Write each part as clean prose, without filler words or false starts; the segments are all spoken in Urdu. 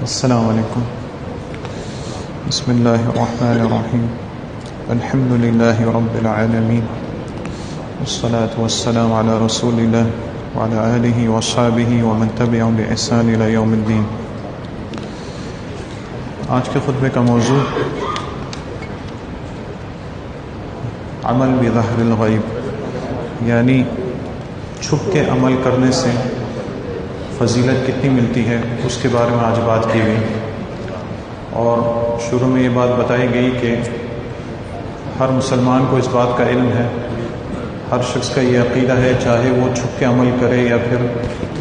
السلام علیکم. بسم اللہ الرحمن الرحیم. الحمد للہ رب العالمین والصلاة والسلام علی رسول اللہ وعلی آلہ وصحبہ ومن تبعهم بإحسان الی یوم الدین. آج کے خطبے کا موضوع عمل بظہر الغیب، یعنی چھپ کے عمل کرنے سے فضیلت کتنی ملتی ہے اس کے بارے میں آج بات کی گئی. اور شروع میں یہ بات بتائی گئی کہ ہر مسلمان کو اس بات کا علم ہے، ہر شخص کا یہ عقیدہ ہے، چاہے وہ چھپ کے عمل کرے یا پھر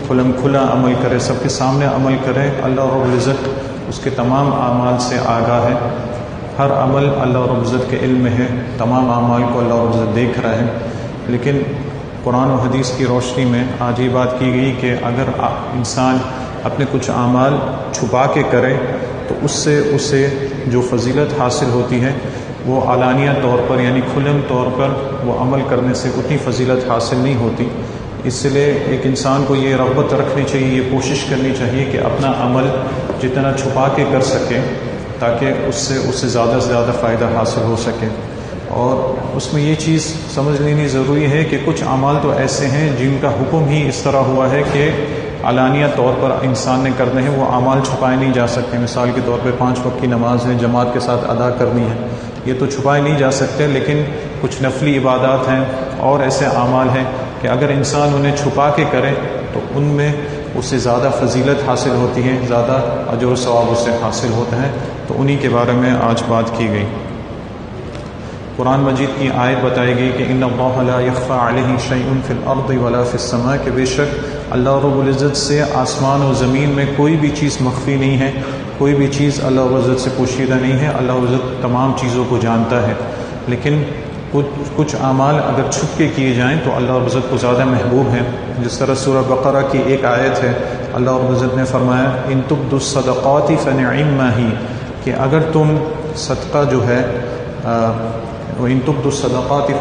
کھلم کھلا عمل کرے، سب کے سامنے عمل کرے، اللہ رب العزت اس کے تمام اعمال سے آگاہ ہے. ہر عمل اللہ رب العزت کے علم میں ہے، تمام اعمال کو اللہ رب العزت دیکھ رہا ہے. لیکن قرآن و حدیث کی روشنی میں آج یہ بات کی گئی کہ اگر انسان اپنے کچھ اعمال چھپا کے کرے تو اس سے اسے جو فضیلت حاصل ہوتی ہے وہ علانیہ طور پر یعنی کھلم طور پر وہ عمل کرنے سے اتنی فضیلت حاصل نہیں ہوتی. اس لیے ایک انسان کو یہ رغبت رکھنی چاہیے، یہ کوشش کرنی چاہیے کہ اپنا عمل جتنا چھپا کے کر سکے تاکہ اس سے زیادہ سے زیادہ فائدہ حاصل ہو سکے. اور اس میں یہ چیز سمجھ لینی ضروری ہے کہ کچھ اعمال تو ایسے ہیں جن کا حکم ہی اس طرح ہوا ہے کہ علانیہ طور پر انسان نے کرنے ہیں، وہ اعمال چھپائے نہیں جا سکتے. مثال کے طور پہ 5 وقت کی نماز ہے، جماعت کے ساتھ ادا کرنی ہے، یہ تو چھپائے نہیں جا سکتے. لیکن کچھ نفلی عبادات ہیں اور ایسے اعمال ہیں کہ اگر انسان انہیں چھپا کے کرے تو ان میں اسے زیادہ فضیلت حاصل ہوتی ہے، زیادہ اجر و ثواب اسے حاصل ہوتا ہے. تو انہی کے بارے میں آج بات کی گئی. قرآن مجید کی آیت بتائی گئی کہ ان اللہ لا یخفی علیہ شیء فی الارض ولا فی السماء، کہ بے شک اللہ رب العزت سے آسمان و زمین میں کوئی بھی چیز مخفی نہیں ہے، کوئی بھی چیز اللہ رب العزت سے پوشیدہ نہیں ہے. اللہ رب العزت تمام چیزوں کو جانتا ہے. لیکن کچھ اعمال اگر چھپ کے کیے جائیں تو اللہ رب العزت کو زیادہ محبوب ہیں. جس طرح سورہ بقرہ کی ایک آیت ہے، اللہ رب العزت نے فرمایا ان تبدوا الصدقات فنعما ہی، کہ اگر تم صدقہ جو ہے وَإِن تُبْدُوا الصَّدَقَاتِ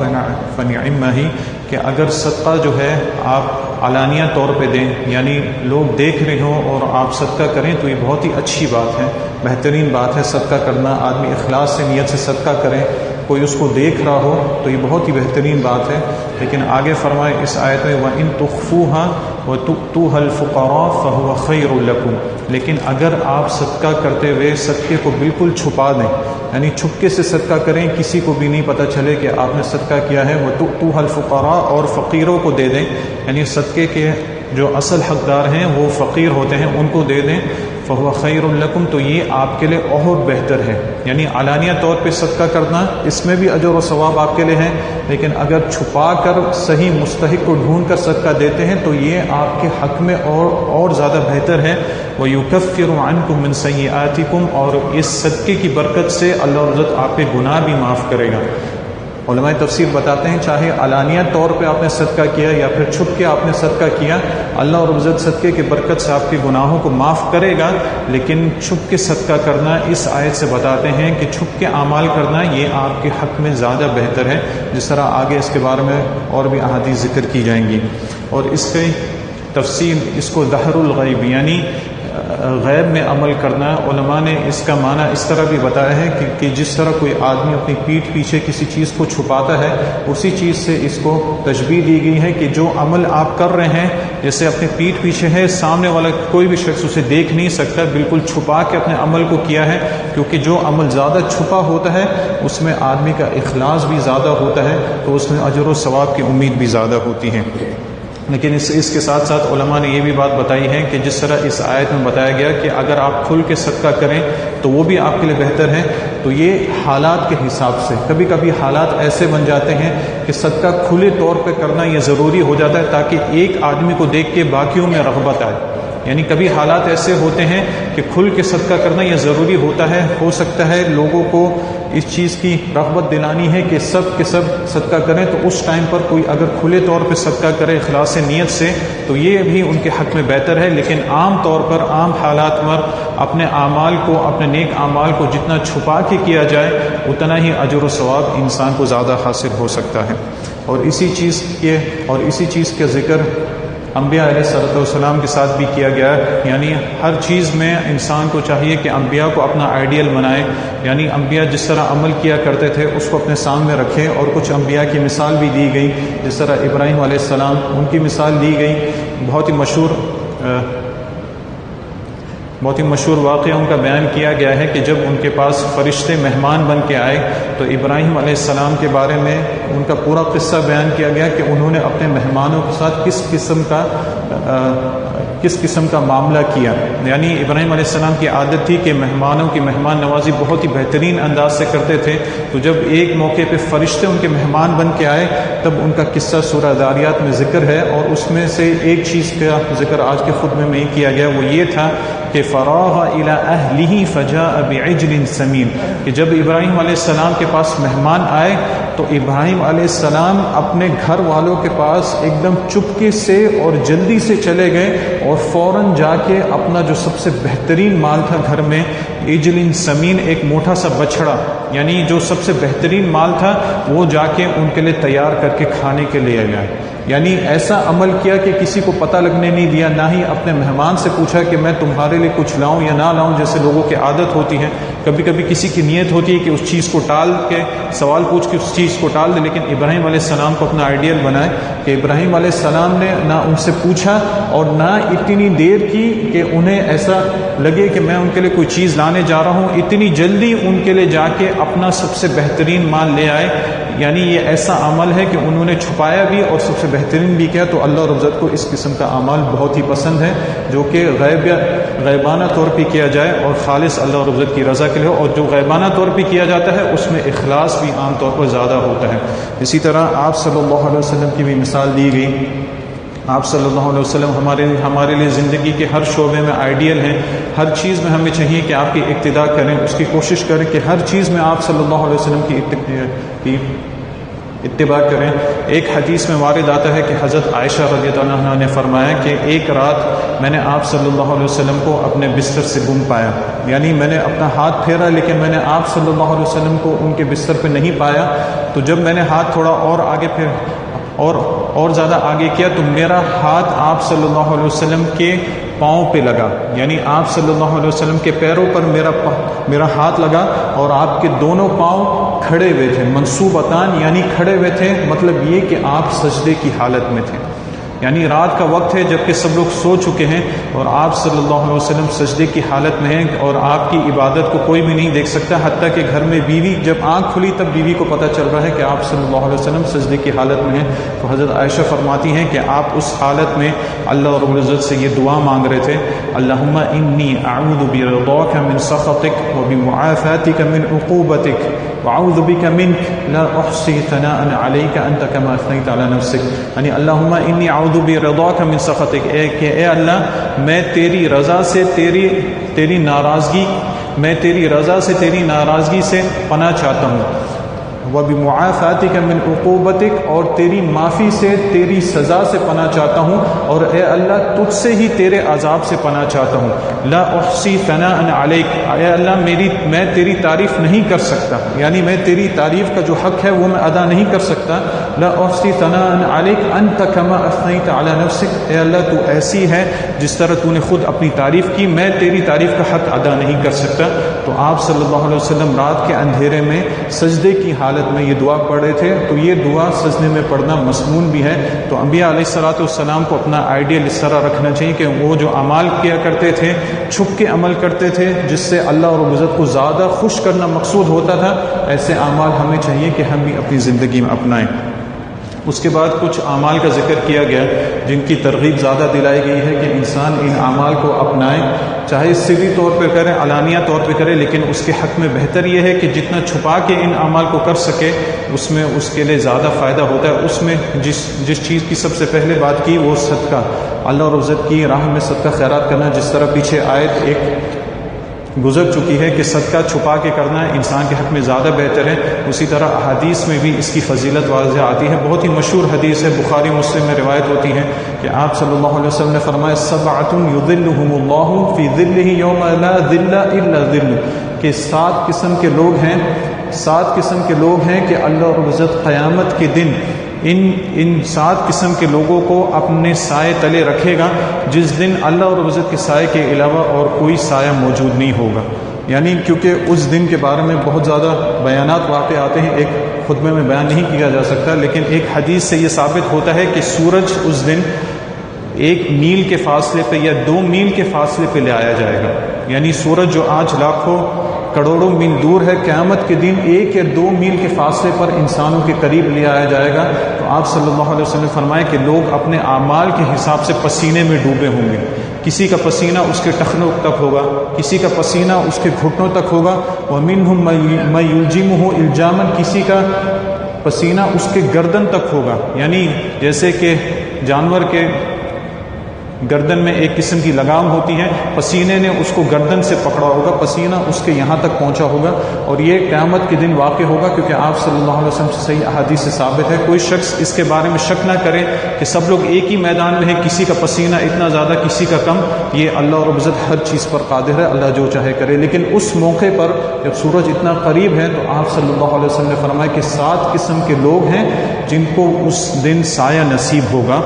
فَنِعِمَّ ہی، کہ اگر صدقہ جو ہے آپ علانیہ طور پہ دیں، یعنی لوگ دیکھ رہے ہوں اور آپ صدقہ کریں تو یہ بہت ہی اچھی بات ہے، بہترین بات ہے صدقہ کرنا. آدمی اخلاص سے نیت سے صدقہ کرے، کوئی اس کو دیکھ رہا ہو تو یہ بہت ہی بہترین بات ہے. لیکن آگے فرمائے اس آیت میں وَإِن تُخْفُوهَا وَتُؤْتُوهَا الْفُقَرَاءَ فَهُوَ خَيْرٌ لَكُمْ، لیکن اگر آپ صدقہ کرتے ہوئے صدقے کو بالکل چھپا دیں، یعنی چھپکے سے صدقہ کریں، کسی کو بھی نہیں پتہ چلے کہ آپ نے صدقہ کیا ہے، وَتُؤْتُوهَا الْفُقَرَاءَ اور فقیروں کو دے دیں، یعنی صدقے کے جو اصل حقدار ہیں وہ فقیر ہوتے ہیں، ان کو دے دیں، فَهُوَ خَيْرٌ لَكُمْ، تو یہ آپ کے لیے اور بہتر ہے. یعنی علانیہ طور پہ صدقہ کرنا اس میں بھی اجر و ثواب آپ کے لیے ہے، لیکن اگر چھپا کر صحیح مستحق کو ڈھونڈ کر صدقہ دیتے ہیں تو یہ آپ کے حق میں اور زیادہ بہتر ہے. وَيُكَفِّرُ عَنْكُم مِّن سَيِّئَاتِكُمْ، اور اس صدقے کی برکت سے اللہ عزت آپ کے گناہ بھی معاف کرے گا. علماء تفسیر بتاتے ہیں چاہے علانیہ طور پہ آپ نے صدقہ کیا یا پھر چھپ کے آپ نے صدقہ کیا، اللہ رب العزت صدقے کی برکت سے آپ کے گناہوں کو معاف کرے گا. لیکن چھپ کے صدقہ کرنا اس آیت سے بتاتے ہیں کہ چھپ کے اعمال کرنا یہ آپ کے حق میں زیادہ بہتر ہے. جس طرح آگے اس کے بارے میں اور بھی احادیث ذکر کی جائیں گی. اور اس کی تفصیل اس کو ظہر الغیب یعنی غیب میں عمل کرنا، علماء نے اس کا معنی اس طرح بھی بتایا ہے کہ جس طرح کوئی آدمی اپنی پیٹھ پیچھے کسی چیز کو چھپاتا ہے، اسی چیز سے اس کو تشبیہ دی گئی ہے کہ جو عمل آپ کر رہے ہیں جیسے اپنے پیٹھ پیچھے ہے، سامنے والا کوئی بھی شخص اسے دیکھ نہیں سکتا، بالکل چھپا کے اپنے عمل کو کیا ہے. کیونکہ جو عمل زیادہ چھپا ہوتا ہے اس میں آدمی کا اخلاص بھی زیادہ ہوتا ہے، تو اس میں اجر و ثواب کی امید بھی زیادہ ہوتی ہے. لیکن اس کے ساتھ ساتھ علماء نے یہ بھی بات بتائی ہے کہ جس طرح اس آیت میں بتایا گیا کہ اگر آپ کھل کے صدقہ کریں تو وہ بھی آپ کے لیے بہتر ہے. تو یہ حالات کے حساب سے، کبھی کبھی حالات ایسے بن جاتے ہیں کہ صدقہ کھلے طور پہ کرنا یہ ضروری ہو جاتا ہے تاکہ ایک آدمی کو دیکھ کے باقیوں میں رغبت آئے. یعنی کبھی حالات ایسے ہوتے ہیں کہ کھل کے صدقہ کرنا یہ ضروری ہوتا ہے. ہو سکتا ہے لوگوں کو اس چیز کی رغبت دلانی ہے کہ سب کے سب صدقہ کریں، تو اس ٹائم پر کوئی اگر کھلے طور پہ صدقہ کرے اخلاص نیت سے تو یہ بھی ان کے حق میں بہتر ہے. لیکن عام طور پر عام حالات میں اپنے اعمال کو، اپنے نیک اعمال کو جتنا چھپا کے کیا جائے اتنا ہی اجر و ثواب انسان کو زیادہ حاصل ہو سکتا ہے. اور اسی چیز کے ذکر انبیاء علیہ السلام کے ساتھ بھی کیا گیا ہے. یعنی ہر چیز میں انسان کو چاہیے کہ انبیاء کو اپنا آئیڈیل بنائے. یعنی انبیاء جس طرح عمل کیا کرتے تھے اس کو اپنے سامنے رکھیں. اور کچھ انبیاء کی مثال بھی دی گئی، جس طرح ابراہیم علیہ السلام، ان کی مثال دی گئی. بہت ہی مشہور واقعہ ان کا بیان کیا گیا ہے کہ جب ان کے پاس فرشتے مہمان بن کے آئے تو ابراہیم علیہ السلام کے بارے میں ان کا پورا قصہ بیان کیا گیا کہ انہوں نے اپنے مہمانوں کے ساتھ کس قسم کا معاملہ کیا. یعنی ابراہیم علیہ السلام کی عادت تھی کہ مہمانوں کی مہمان نوازی بہت ہی بہترین انداز سے کرتے تھے. تو جب ایک موقع پہ فرشتے ان کے مہمان بن کے آئے تب ان کا قصہ سورہ ذاریات میں ذکر ہے. اور اس میں سے ایک چیز کا ذکر آج کے خطبے میں ہی کیا گیا، وہ یہ تھا کہ فراغ الی اہلہ فجاء بعجل سمین، کہ جب ابراہیم علیہ السلام کے پاس مہمان آئے تو ابراہیم علیہ السلام اپنے گھر والوں کے پاس ایک دم چپکے سے اور جلدی سے چلے گئے اور فوراً جا کے اپنا جو سب سے بہترین مال تھا گھر میں، عجل سمین، ایک موٹا سا بچڑا، یعنی جو سب سے بہترین مال تھا وہ جا کے ان کے لیے تیار کر کے کھانے کے لیے گئے. یعنی ایسا عمل کیا کہ کسی کو پتہ لگنے نہیں دیا، نہ ہی اپنے مہمان سے پوچھا کہ میں تمہارے لیے کچھ لاؤں یا نہ لاؤں، جیسے لوگوں کی عادت ہوتی ہے. کبھی کبھی کسی کی نیت ہوتی ہے کہ اس چیز کو ٹال کے، سوال پوچھ کے اس چیز کو ٹال دے، لیکن ابراہیم علیہ السلام کو اپنا آئیڈیل بنائے کہ ابراہیم علیہ السلام نے نہ ان سے پوچھا اور نہ اتنی دیر کی کہ انہیں ایسا لگے کہ میں ان کے لیے کوئی چیز لانے جا رہا ہوں. اتنی جلدی ان کے لیے جا کے اپنا سب سے بہترین مال لے آئے. یعنی یہ ایسا عمل ہے کہ انہوں نے چھپایا بھی اور سب سے بہترین بھی کیا. تو اللہ رب العزت کو اس قسم کا اعمال بہت ہی پسند ہے، جو کہ غیبانہ طور پہ کیا جائے اور خالص اللہ رب العزت کی رضا کے لیے. اور جو غیبانہ طور پہ کیا جاتا ہے اس میں اخلاص بھی عام طور پر زیادہ ہوتا ہے. اسی طرح آپ صلی اللہ علیہ وسلم کی بھی مثال دی گئی. آپ صلی اللہ علیہ وسلم ہمارے لیے زندگی کے ہر شعبے میں آئیڈیل ہیں. ہر چیز میں ہمیں چاہیے کہ آپ کی اقتداء کریں، اس کی کوشش کریں کہ ہر چیز میں آپ صلی اللہ علیہ وسلم کی اتباع کریں. ایک حدیث میں وارد آتا ہے کہ حضرت عائشہ رضی اللہ عنہا نے فرمایا کہ ایک رات میں نے آپ صلی اللہ علیہ وسلم کو اپنے بستر سے گم پایا. یعنی میں نے اپنا ہاتھ پھیرا لیکن میں نے آپ صلی اللہ علیہ وسلم کو ان کے بستر پہ نہیں پایا. تو جب میں نے ہاتھ تھوڑا اور آگے اور زیادہ آگے کیا تو میرا ہاتھ آپ صلی اللہ علیہ وسلم کے پاؤں پہ لگا. یعنی آپ صلی اللہ علیہ وسلم کے پیروں پر میرا ہاتھ لگا اور آپ کے دونوں پاؤں کھڑے ہوئے تھے، منصوبتان، یعنی کھڑے ہوئے تھے. مطلب یہ کہ آپ سجدے کی حالت میں تھے. یعنی رات کا وقت ہے جبکہ سب لوگ سو چکے ہیں اور آپ صلی اللہ علیہ وسلم سجدے کی حالت میں ہیں اور آپ کی عبادت کو کوئی بھی نہیں دیکھ سکتا. حتیٰ کہ گھر میں بیوی جب آنکھ کھلی تب بیوی کو پتہ چل رہا ہے کہ آپ صلی اللہ علیہ وسلم سجدے کی حالت میں ہیں. تو حضرت عائشہ فرماتی ہیں کہ آپ اس حالت میں اللہ رب العزت سے یہ دعا مانگ رہے تھے، اللہم انی اعوذ برضاک من سخطک وبمعافاتک من عقوبتک واعوذ بک منک لا احصی ثناء علیک انت کما اثنیت علی نفسک. یعنی اللہم انی اعوذ برضاک من سخطک، اے اللہ میں تیری رضا سے تیری ناراضگی سے پناہ چاہتا ہوں، وبمعافاتک من عقوبتک، اور تیری معافی سے، تیری سزا سے پناہ چاہتا ہوں، اور اے اللہ تجھ سے ہی تیرے عذاب سے پناہ چاہتا ہوں. لا احصی ثناء علیک، اے اللہ میں تیری تعریف نہیں کر سکتا، یعنی میں تیری تعریف کا جو حق ہے وہ میں ادا نہیں کر سکتا. لا احصی ثناء علیک انت کما اثنیت علی نفسک، اے اللہ تو ایسی ہے جس طرح تو نے خود اپنی تعریف کی، میں تیری تعریف کا حق ادا نہیں کر سکتا. تو آپ صلی اللہ علیہ وسلم رات کے اندھیرے میں سجدے کی حالت میں یہ دعا پڑھ رہے تھے. تو یہ دعا سجدے میں پڑھنا مسنون بھی ہے. تو انبیاء علیہ السلام کو اپنا آئیڈیل اس طرح رکھنا چاہیے کہ وہ جو اعمال کیا کرتے تھے چھپ کے عمل کرتے تھے، جس سے اللہ رب العزت کو زیادہ خوش کرنا مقصود ہوتا تھا. ایسے اعمال ہمیں چاہیے کہ ہم بھی اپنی زندگی میں اپنائیں. اس کے بعد کچھ اعمال کا ذکر کیا گیا جن کی ترغیب زیادہ دلائی گئی ہے کہ انسان ان اعمال کو اپنائیں، چاہے سری طور پہ کریں، علانیہ طور پہ کرے، لیکن اس کے حق میں بہتر یہ ہے کہ جتنا چھپا کے ان اعمال کو کر سکے اس میں اس کے لیے زیادہ فائدہ ہوتا ہے. اس میں جس چیز کی سب سے پہلے بات کی وہ صدقہ، اللہ رب العزت کی راہ میں صدقہ خیرات کرنا. جس طرح پیچھے آیت ایک گزر چکی ہے کہ صدقہ چھپا کے کرنا انسان کے حق میں زیادہ بہتر ہے. اسی طرح احادیث میں بھی اس کی فضیلت واضح آتی ہے. بہت ہی مشہور حدیث ہے، بخاری مسلم میں روایت ہوتی ہے کہ آپ صلی اللہ علیہ وسلم نے فرمایا سبعۃ یظلھم اللہ فی ظلہ یوم لا ظل الا ظلہ، کہ 7 قسم کے لوگ ہیں کہ اللہ رب العزت قیامت کے دن ان 7 قسم کے لوگوں کو اپنے سائے تلے رکھے گا جس دن اللہ رب العزت کے سائے کے علاوہ اور کوئی سایہ موجود نہیں ہوگا. یعنی کیونکہ اس دن کے بارے میں بہت زیادہ بیانات واقع آتے ہیں، ایک خطبے میں بیان نہیں کیا جا سکتا، لیکن ایک حدیث سے یہ ثابت ہوتا ہے کہ سورج اس دن 1 میل کے فاصلے پہ یا 2 میل کے فاصلے پہ لے آیا جائے گا. یعنی سورج جو آج لاکھوں کروڑوں میل دور ہے، قیامت کے دن 1 یا 2 میل کے فاصلے پر انسانوں کے قریب لے آیا جائے گا. تو آپ صلی اللہ علیہ وسلم نے فرمایا کہ لوگ اپنے اعمال کے حساب سے پسینے میں ڈوبے ہوں گے. کسی کا پسینہ اس کے ٹخنوں تک ہوگا، کسی کا پسینہ اس کے گھٹنوں تک ہوگا. وَمِنْهُمْ مَن يُلْجِمُهُ إِلْجَامًا، کسی کا پسینہ اس کے گردن تک ہوگا. یعنی جیسے کہ جانور کے گردن میں ایک قسم کی لگام ہوتی ہے، پسینے نے اس کو گردن سے پکڑا ہوگا، پسینہ اس کے یہاں تک پہنچا ہوگا. اور یہ قیامت کے دن واقع ہوگا، کیونکہ آپ صلی اللہ علیہ وسلم سے صحیح احادیث سے ثابت ہے. کوئی شخص اس کے بارے میں شک نہ کرے کہ سب لوگ ایک ہی میدان میں ہیں، کسی کا پسینہ اتنا زیادہ کسی کا کم. یہ اللہ رب العزت ہر چیز پر قادر ہے، اللہ جو چاہے کرے. لیکن اس موقع پر جب سورج اتنا قریب ہے تو آپ صلی اللہ علیہ وسلم نے فرمایا کہ 7 قسم کے لوگ ہیں جن کو اس دن سایہ نصیب ہوگا.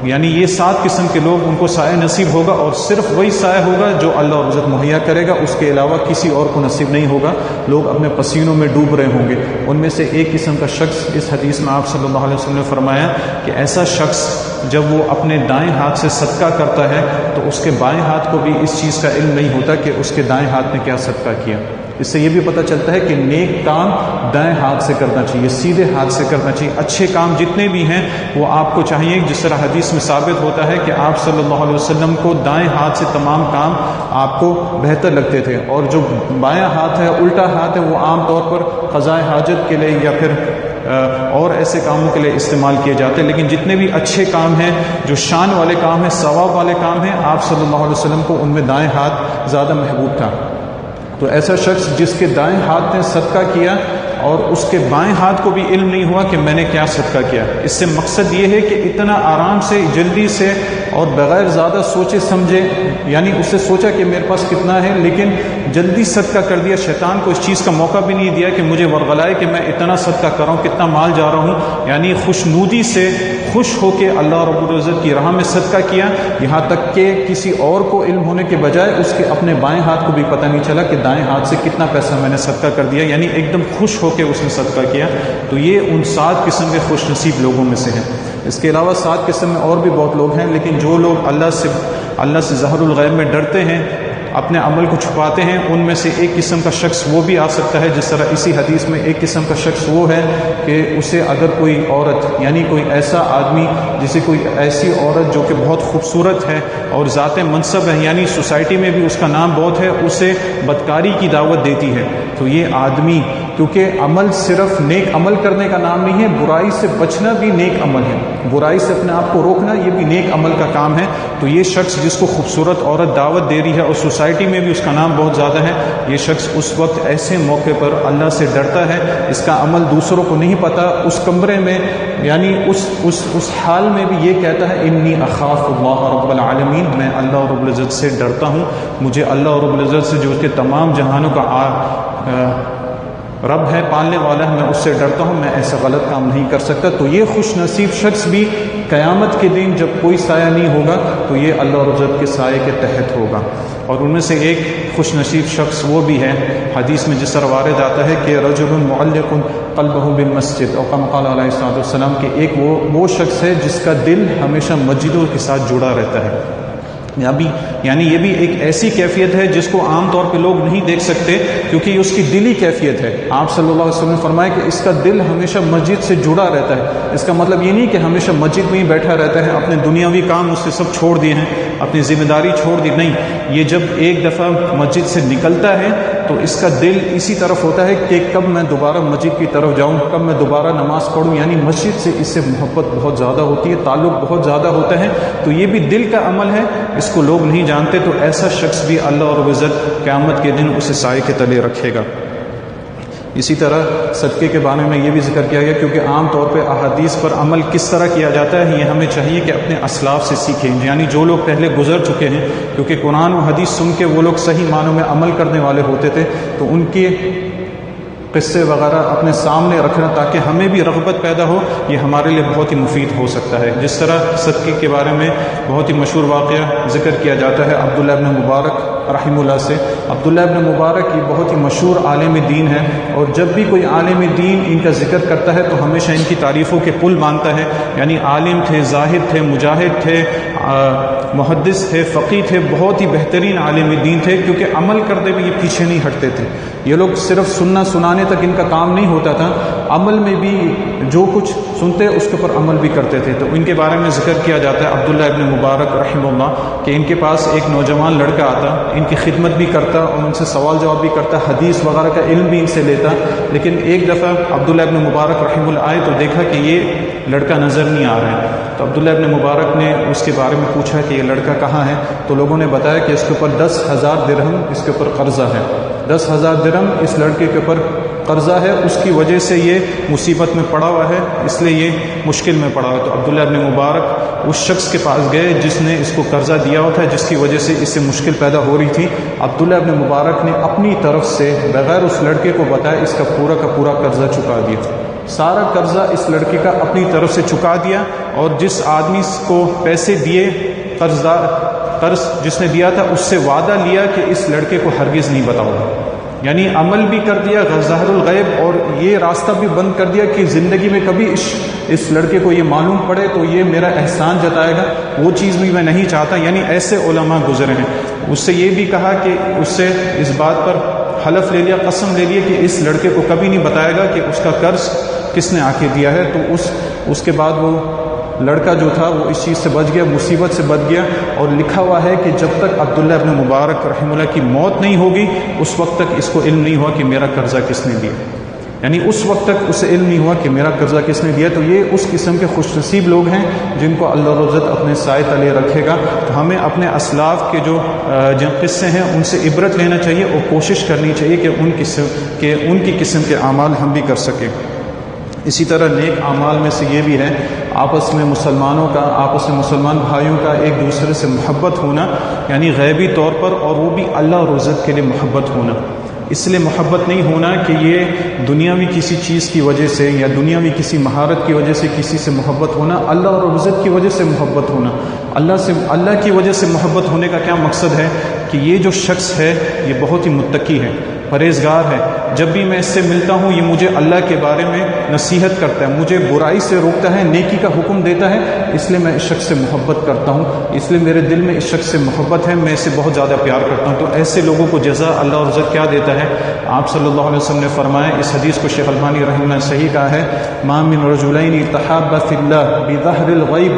یعنی یہ 7 قسم کے لوگ، ان کو سایہ نصیب ہوگا، اور صرف وہی سایہ ہوگا جو اللہ رب العزت مہیا کرے گا، اس کے علاوہ کسی اور کو نصیب نہیں ہوگا. لوگ اپنے پسینوں میں ڈوب رہے ہوں گے. ان میں سے ایک قسم کا شخص، اس حدیث میں آپ صلی اللہ علیہ وسلم نے فرمایا کہ ایسا شخص جب وہ اپنے دائیں ہاتھ سے صدقہ کرتا ہے تو اس کے بائیں ہاتھ کو بھی اس چیز کا علم نہیں ہوتا کہ اس کے دائیں ہاتھ نے کیا صدقہ کیا. اس سے یہ بھی پتہ چلتا ہے کہ نیک کام دائیں ہاتھ سے کرنا چاہیے، سیدھے ہاتھ سے کرنا چاہیے. اچھے کام جتنے بھی ہیں وہ آپ کو چاہیے، جس طرح حدیث میں ثابت ہوتا ہے کہ آپ صلی اللہ علیہ وسلم کو دائیں ہاتھ سے تمام کام آپ کو بہتر لگتے تھے، اور جو بایاں ہاتھ ہے، الٹا ہاتھ ہے، وہ عام طور پر قضاء حاجت کے لیے یا پھر اور ایسے کاموں کے لیے استعمال کیے جاتے ہیں. لیکن جتنے بھی اچھے کام ہیں، جو شان والے کام ہیں، ثواب والے کام ہیں، آپ صلی اللہ علیہ وسلم کو ان میں دائیں ہاتھ زیادہ محبوب تھا. تو ایسا شخص جس کے دائیں ہاتھ نے صدقہ کیا اور اس کے بائیں ہاتھ کو بھی علم نہیں ہوا کہ میں نے کیا صدقہ کیا. اس سے مقصد یہ ہے کہ اتنا آرام سے، جلدی سے اور بغیر زیادہ سوچے سمجھے، یعنی اس سے سوچا کہ میرے پاس کتنا ہے لیکن جلدی صدقہ کر دیا. شیطان کو اس چیز کا موقع بھی نہیں دیا کہ مجھے ورغلائے کہ میں اتنا صدقہ کر رہا ہوں، کتنا مال جا رہا ہوں. یعنی خوشنودی سے، خوش ہو کے اللہ رب العزت کی راہ میں صدقہ کیا، یہاں تک کہ کسی اور کو علم ہونے کے بجائے اس کے اپنے بائیں ہاتھ کو بھی پتہ نہیں چلا کہ دائیں ہاتھ سے کتنا پیسہ میں نے صدقہ کر دیا. یعنی ایک دم خوش ہو کے اس نے صدقہ کیا. تو یہ ان 7 قسم کے خوش نصیب لوگوں میں سے ہیں. اس کے علاوہ 7 قسم میں اور بھی بہت لوگ ہیں، لیکن جو لوگ اللہ سے ظہر الغیب میں ڈرتے ہیں، اپنے عمل کو چھپاتے ہیں، ان میں سے ایک قسم کا شخص وہ بھی آ سکتا ہے. جس طرح اسی حدیث میں ایک قسم کا شخص وہ ہے کہ اسے اگر کوئی عورت، یعنی کوئی ایسا آدمی جسے کوئی ایسی عورت جو کہ بہت خوبصورت ہے اور ذات منصب ہے، یعنی سوسائٹی میں بھی اس کا نام بہت ہے، اسے بدکاری کی دعوت دیتی ہے، تو یہ آدمی، کیونکہ عمل صرف نیک عمل کرنے کا نام نہیں ہے، برائی سے بچنا بھی نیک عمل ہے، برائی سے اپنے آپ کو روکنا یہ بھی نیک عمل کا کام ہے. تو یہ شخص جس کو خوبصورت عورت دعوت دے رہی ہے اور سوسائٹی میں بھی اس کا نام بہت زیادہ ہے، یہ شخص اس وقت ایسے موقع پر اللہ سے ڈرتا ہے. اس کا عمل دوسروں کو نہیں پتہ، اس کمرے میں یعنی اس حال میں بھی یہ کہتا ہے انی اخاف اللہ رب العالمین، میں اللہ رب العزت سے ڈرتا ہوں، مجھے اللہ رب العزت سے جو اس کے تمام جہانوں کا رب ہے، پالنے والا ہے، میں اس سے ڈرتا ہوں، میں ایسا غلط کام نہیں کر سکتا. تو یہ خوش نصیب شخص بھی قیامت کے دن جب کوئی سایہ نہیں ہوگا تو یہ اللہ رب العزت کے سائے کے تحت ہوگا. اور ان میں سے ایک خوش نصیب شخص وہ بھی ہے، حدیث میں جس طرح وارد آتا ہے کہ رجل معلق قلبہ بالمسجد، اور کما قال علیہ الصلوۃ والسلام کہ ایک وہ شخص ہے جس کا دل ہمیشہ مسجدوں کے ساتھ جڑا رہتا ہے. یعنی یہ بھی ایک ایسی کیفیت ہے جس کو عام طور پہ لوگ نہیں دیکھ سکتے، کیونکہ یہ اس کی دلی کیفیت ہے. آپ صلی اللہ علیہ وسلم نے فرمایا کہ اس کا دل ہمیشہ مسجد سے جڑا رہتا ہے. اس کا مطلب یہ نہیں کہ ہمیشہ مسجد میں ہی بیٹھا رہتا ہے، اپنے دنیاوی کام اس سے سب چھوڑ دیے ہیں، اپنی ذمہ داری چھوڑ دی، نہیں. یہ جب ایک دفعہ مسجد سے نکلتا ہے تو اس کا دل اسی طرف ہوتا ہے کہ کب میں دوبارہ مسجد کی طرف جاؤں، کب میں دوبارہ نماز پڑھوں. یعنی مسجد سے اس سے محبت بہت زیادہ ہوتی ہے، تعلق بہت زیادہ ہوتا ہے. تو یہ بھی دل کا عمل ہے، اس کو لوگ نہیں جانتے. تو ایسا شخص بھی اللہ رب العزت قیامت کے دن اسے سائے کے تلے رکھے گا. اسی طرح صدقے کے بارے میں یہ بھی ذکر کیا گیا، کیونکہ عام طور پہ احادیث پر عمل کس طرح کیا جاتا ہے یہ ہمیں چاہیے کہ اپنے اسلاف سے سیکھیں، یعنی جو لوگ پہلے گزر چکے ہیں، کیونکہ قرآن و حدیث سن کے وہ لوگ صحیح معنوں میں عمل کرنے والے ہوتے تھے، تو ان کے قصے وغیرہ اپنے سامنے رکھنا تاکہ ہمیں بھی رغبت پیدا ہو، یہ ہمارے لیے بہت ہی مفید ہو سکتا ہے۔ جس طرح صدقے کے بارے میں بہت ہی مشہور واقعہ ذکر کیا جاتا ہے عبداللہ ابن مبارک رحمہ اللہ سے۔ عبداللہ ابن مبارک یہ بہت ہی مشہور عالم دین ہے، اور جب بھی کوئی عالم دین ان کا ذکر کرتا ہے تو ہمیشہ ان کی تعریفوں کے پل باندھتا ہے۔ یعنی عالم تھے، زاہد تھے، مجاہد تھے، محدث تھے، فقیہ تھے، بہت ہی بہترین عالم دین تھے، کیونکہ عمل کرتے ہوئے یہ پیچھے نہیں ہٹتے تھے۔ یہ لوگ صرف سننا سنانے تک ان کا کام نہیں ہوتا تھا، عمل میں بھی جو کچھ سنتے اس کے اوپر عمل بھی کرتے تھے۔ تو ان کے بارے میں ذکر کیا جاتا ہے عبداللہ ابن مبارک رحمہ اللہ کہ ان کے پاس ایک نوجوان لڑکا آتا، ان کی خدمت بھی کرتا اور ان سے سوال جواب بھی کرتا، حدیث وغیرہ کا علم بھی ان سے لیتا۔ لیکن ایک دفعہ عبداللہ ابن مبارک رحمہ اللہ آئے تو دیکھا کہ یہ لڑکا نظر نہیں آ رہا ہے۔ تو عبداللہ ابن مبارک نے اس کے بارے میں پوچھا کہ یہ لڑکا کہاں ہے، تو لوگوں نے بتایا کہ اس کے اوپر 10,000 درہم اس کے اوپر قرضہ ہے۔ 10,000 درہم اس لڑکے کے اوپر قرضہ ہے، اس کی وجہ سے یہ مصیبت میں پڑا ہوا ہے، اس لیے یہ مشکل میں پڑا ہوا ہے۔ تو عبداللہ ابن مبارک اس شخص کے پاس گئے جس نے اس کو قرضہ دیا ہوا تھا، جس کی وجہ سے اس سے مشکل پیدا ہو رہی تھی۔ عبداللہ ابن مبارک نے اپنی طرف سے بغیر اس لڑکے کو بتائے اس کا پورا قرضہ چکا دیا۔ سارا قرضہ اس لڑکے کا اپنی طرف سے چکا دیا، اور جس آدمی کو پیسے دیے، قرض جس نے دیا تھا، اس سے وعدہ لیا کہ اس لڑکے کو ہرگز نہیں بتاؤ گا۔ یعنی عمل بھی کر دیا ظاہر الغیب، اور یہ راستہ بھی بند کر دیا کہ زندگی میں کبھی اس لڑکے کو یہ معلوم پڑے تو یہ میرا احسان جتائے گا، وہ چیز بھی میں نہیں چاہتا۔ یعنی ایسے علماء گزرے ہیں۔ اس سے یہ بھی کہا کہ اس سے اس بات پر حلف لے لیا، قسم لے لیا کہ اس لڑکے کو کبھی نہیں بتائے گا کہ اس کا قرض کس نے آ کے دیا ہے۔ تو اس کے بعد وہ لڑکا جو تھا وہ اس چیز سے بچ گیا، مصیبت سے بچ گیا۔ اور لکھا ہوا ہے کہ جب تک عبداللہ ابن مبارک رحمہ اللہ کی موت نہیں ہوگی اس وقت تک اس کو علم نہیں ہوا کہ میرا قرضہ کس نے دیا۔ یعنی اس وقت تک اسے علم نہیں ہوا کہ میرا قرضہ کس نے دیا۔ تو یہ اس قسم کے خوش نصیب لوگ ہیں جن کو اللہ رب العزت اپنے سائے تلے رکھے گا۔ تو ہمیں اپنے اسلاف کے جو قصے ہیں ان سے عبرت لینا چاہیے، اور کوشش کرنی چاہیے کہ ان کی قسم کے اعمال ہم بھی کر سکیں۔ اسی طرح نیک اعمال میں سے یہ بھی ہے آپس میں مسلمان بھائیوں کا ایک دوسرے سے محبت ہونا، یعنی غیبی طور پر، اور وہ بھی اللہ اور عزت کے لیے محبت ہونا۔ اس لیے محبت نہیں ہونا کہ یہ دنیاوی کسی چیز کی وجہ سے یا دنیاوی کسی مہارت کی وجہ سے کسی سے محبت ہونا، اللہ اور عزت کی وجہ سے محبت ہونا۔ اللہ کی وجہ سے محبت ہونے کا کیا مقصد ہے کہ یہ جو شخص ہے یہ بہت ہی متقی ہے، پرہیزگار ہے، جب بھی میں اس سے ملتا ہوں یہ مجھے اللہ کے بارے میں نصیحت کرتا ہے، مجھے برائی سے روکتا ہے، نیکی کا حکم دیتا ہے، اس لیے میں اس شخص سے محبت کرتا ہوں، اس لیے میرے دل میں اس شخص سے محبت ہے، میں اسے بہت زیادہ پیار کرتا ہوں۔ تو ایسے لوگوں کو جزا اللہ اور عزت کیا دیتا ہے؟ آپ صلی اللہ علیہ وسلم نے فرمایا، اس حدیث کو شیخ البانی رحمہ اللہ نے صحیح کہا ہے، ما من رجلین تحابا فی اللہ بظہر الغیب،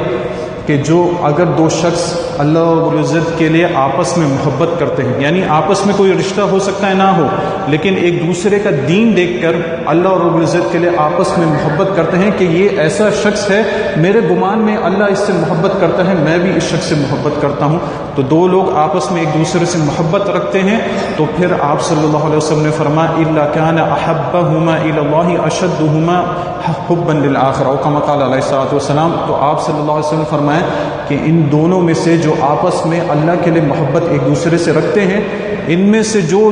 کہ جو اگر دو شخص اللہ رب العزت کے لیے آپس میں محبت کرتے ہیں، یعنی آپس میں کوئی رشتہ ہو سکتا ہے نہ ہو، لیکن ایک دوسرے کا دین دیکھ کر اللہ رب العزت کے لیے آپس میں محبت کرتے ہیں کہ یہ ایسا شخص ہے، میرے گمان میں اللہ اس سے محبت کرتا ہے، میں بھی اس شخص سے محبت کرتا ہوں۔ تو دو لوگ آپس میں ایک دوسرے سے محبت رکھتے ہیں تو پھر آپ صلی اللہ علیہ وسلم نے فرمایا الا کان احبہما الی اللہ اشدہما حبا للآخر، او کما قال علیہ الصلوۃ والسلام۔ تو آپ صلی اللہ علیہ وسلم نے فرمایا کہ ان دونوں میں سے جو آپس میں اللہ کے لیے محبت ایک دوسرے سے رکھتے ہیں، ان میں سے جو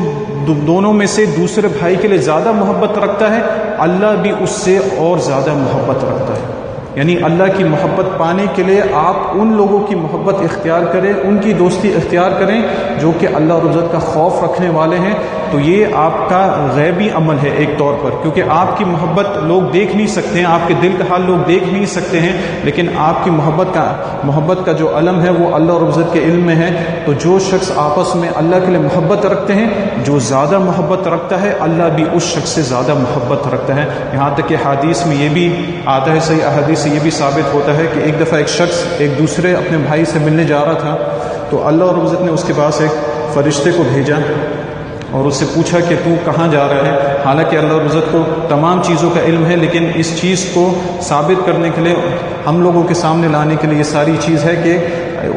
دونوں میں سے دوسرے بھائی کے لیے زیادہ محبت رکھتا ہے، اللہ بھی اس سے اور زیادہ محبت رکھتا ہے۔ یعنی اللہ کی محبت پانے کے لیے آپ ان لوگوں کی محبت اختیار کریں، ان کی دوستی اختیار کریں جو کہ اللہ رب العزت کا خوف رکھنے والے ہیں۔ تو یہ آپ کا غیبی عمل ہے ایک طور پر، کیونکہ آپ کی محبت لوگ دیکھ نہیں سکتے ہیں، آپ کے دل کا حال لوگ دیکھ نہیں سکتے ہیں، لیکن آپ کی محبت کا جو علم ہے وہ اللہ رب العزت کے علم میں ہے۔ تو جو شخص آپس میں اللہ کے لیے محبت رکھتے ہیں، جو زیادہ محبت رکھتا ہے، اللہ بھی اس شخص سے زیادہ محبت رکھتا ہے۔ یہاں تک کہ حدیث میں یہ بھی آتا ہے، صحیح احادیث سے یہ بھی ثابت ہوتا ہے کہ ایک دفعہ ایک شخص ایک دوسرے اپنے بھائی سے ملنے جا رہا تھا، تو اللہ رب العزت نے اس کے پاس ایک فرشتے کو بھیجا اور اس سے پوچھا کہ تو کہاں جا رہا ہے؟ حالانکہ اللہ رب العزت کو تمام چیزوں کا علم ہے، لیکن اس چیز کو ثابت کرنے کے لیے، ہم لوگوں کے سامنے لانے کے لیے یہ ساری چیز ہے کہ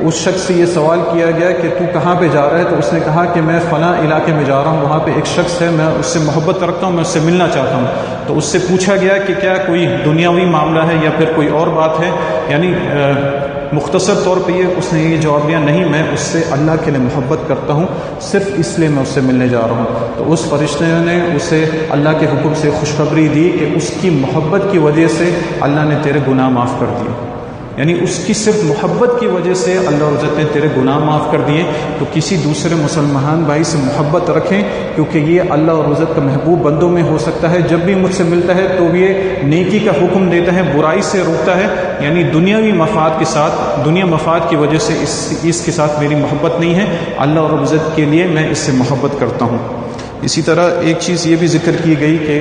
اس شخص سے یہ سوال کیا گیا کہ تو کہاں پہ جا رہا ہے؟ تو اس نے کہا کہ میں فلاں علاقے میں جا رہا ہوں، وہاں پہ ایک شخص ہے، میں اس سے محبت رکھتا ہوں، میں اس سے ملنا چاہتا ہوں۔ تو اس سے پوچھا گیا کہ کیا کوئی دنیاوی معاملہ ہے یا پھر کوئی اور بات ہے؟ یعنی مختصر طور پہ اس نے یہ جواب دیا نہیں، میں اس سے اللہ کے لیے محبت کرتا ہوں، صرف اس لیے میں اس سے ملنے جا رہا ہوں۔ تو اس فرشتے نے اسے اللہ کے حکم سے خوشخبری دی کہ اس کی محبت کی وجہ سے اللہ نے تیرے گناہ معاف کر دیے، یعنی اس کی صرف محبت کی وجہ سے اللہ عزت نے تیرے گناہ معاف کر دیے۔ تو کسی دوسرے مسلمان بھائی سے محبت رکھیں، کیونکہ یہ اللہ اور عزت کا محبوب بندوں میں ہو سکتا ہے۔ جب بھی مجھ سے ملتا ہے تو یہ نیکی کا حکم دیتا ہے، برائی سے روکتا ہے، یعنی دنیاوی مفاد کے ساتھ، دنیا مفاد کی وجہ سے اس کے ساتھ میری محبت نہیں ہے، اللہ اور عزت کے لیے میں اس سے محبت کرتا ہوں۔ اسی طرح ایک چیز یہ بھی ذکر کی گئی کہ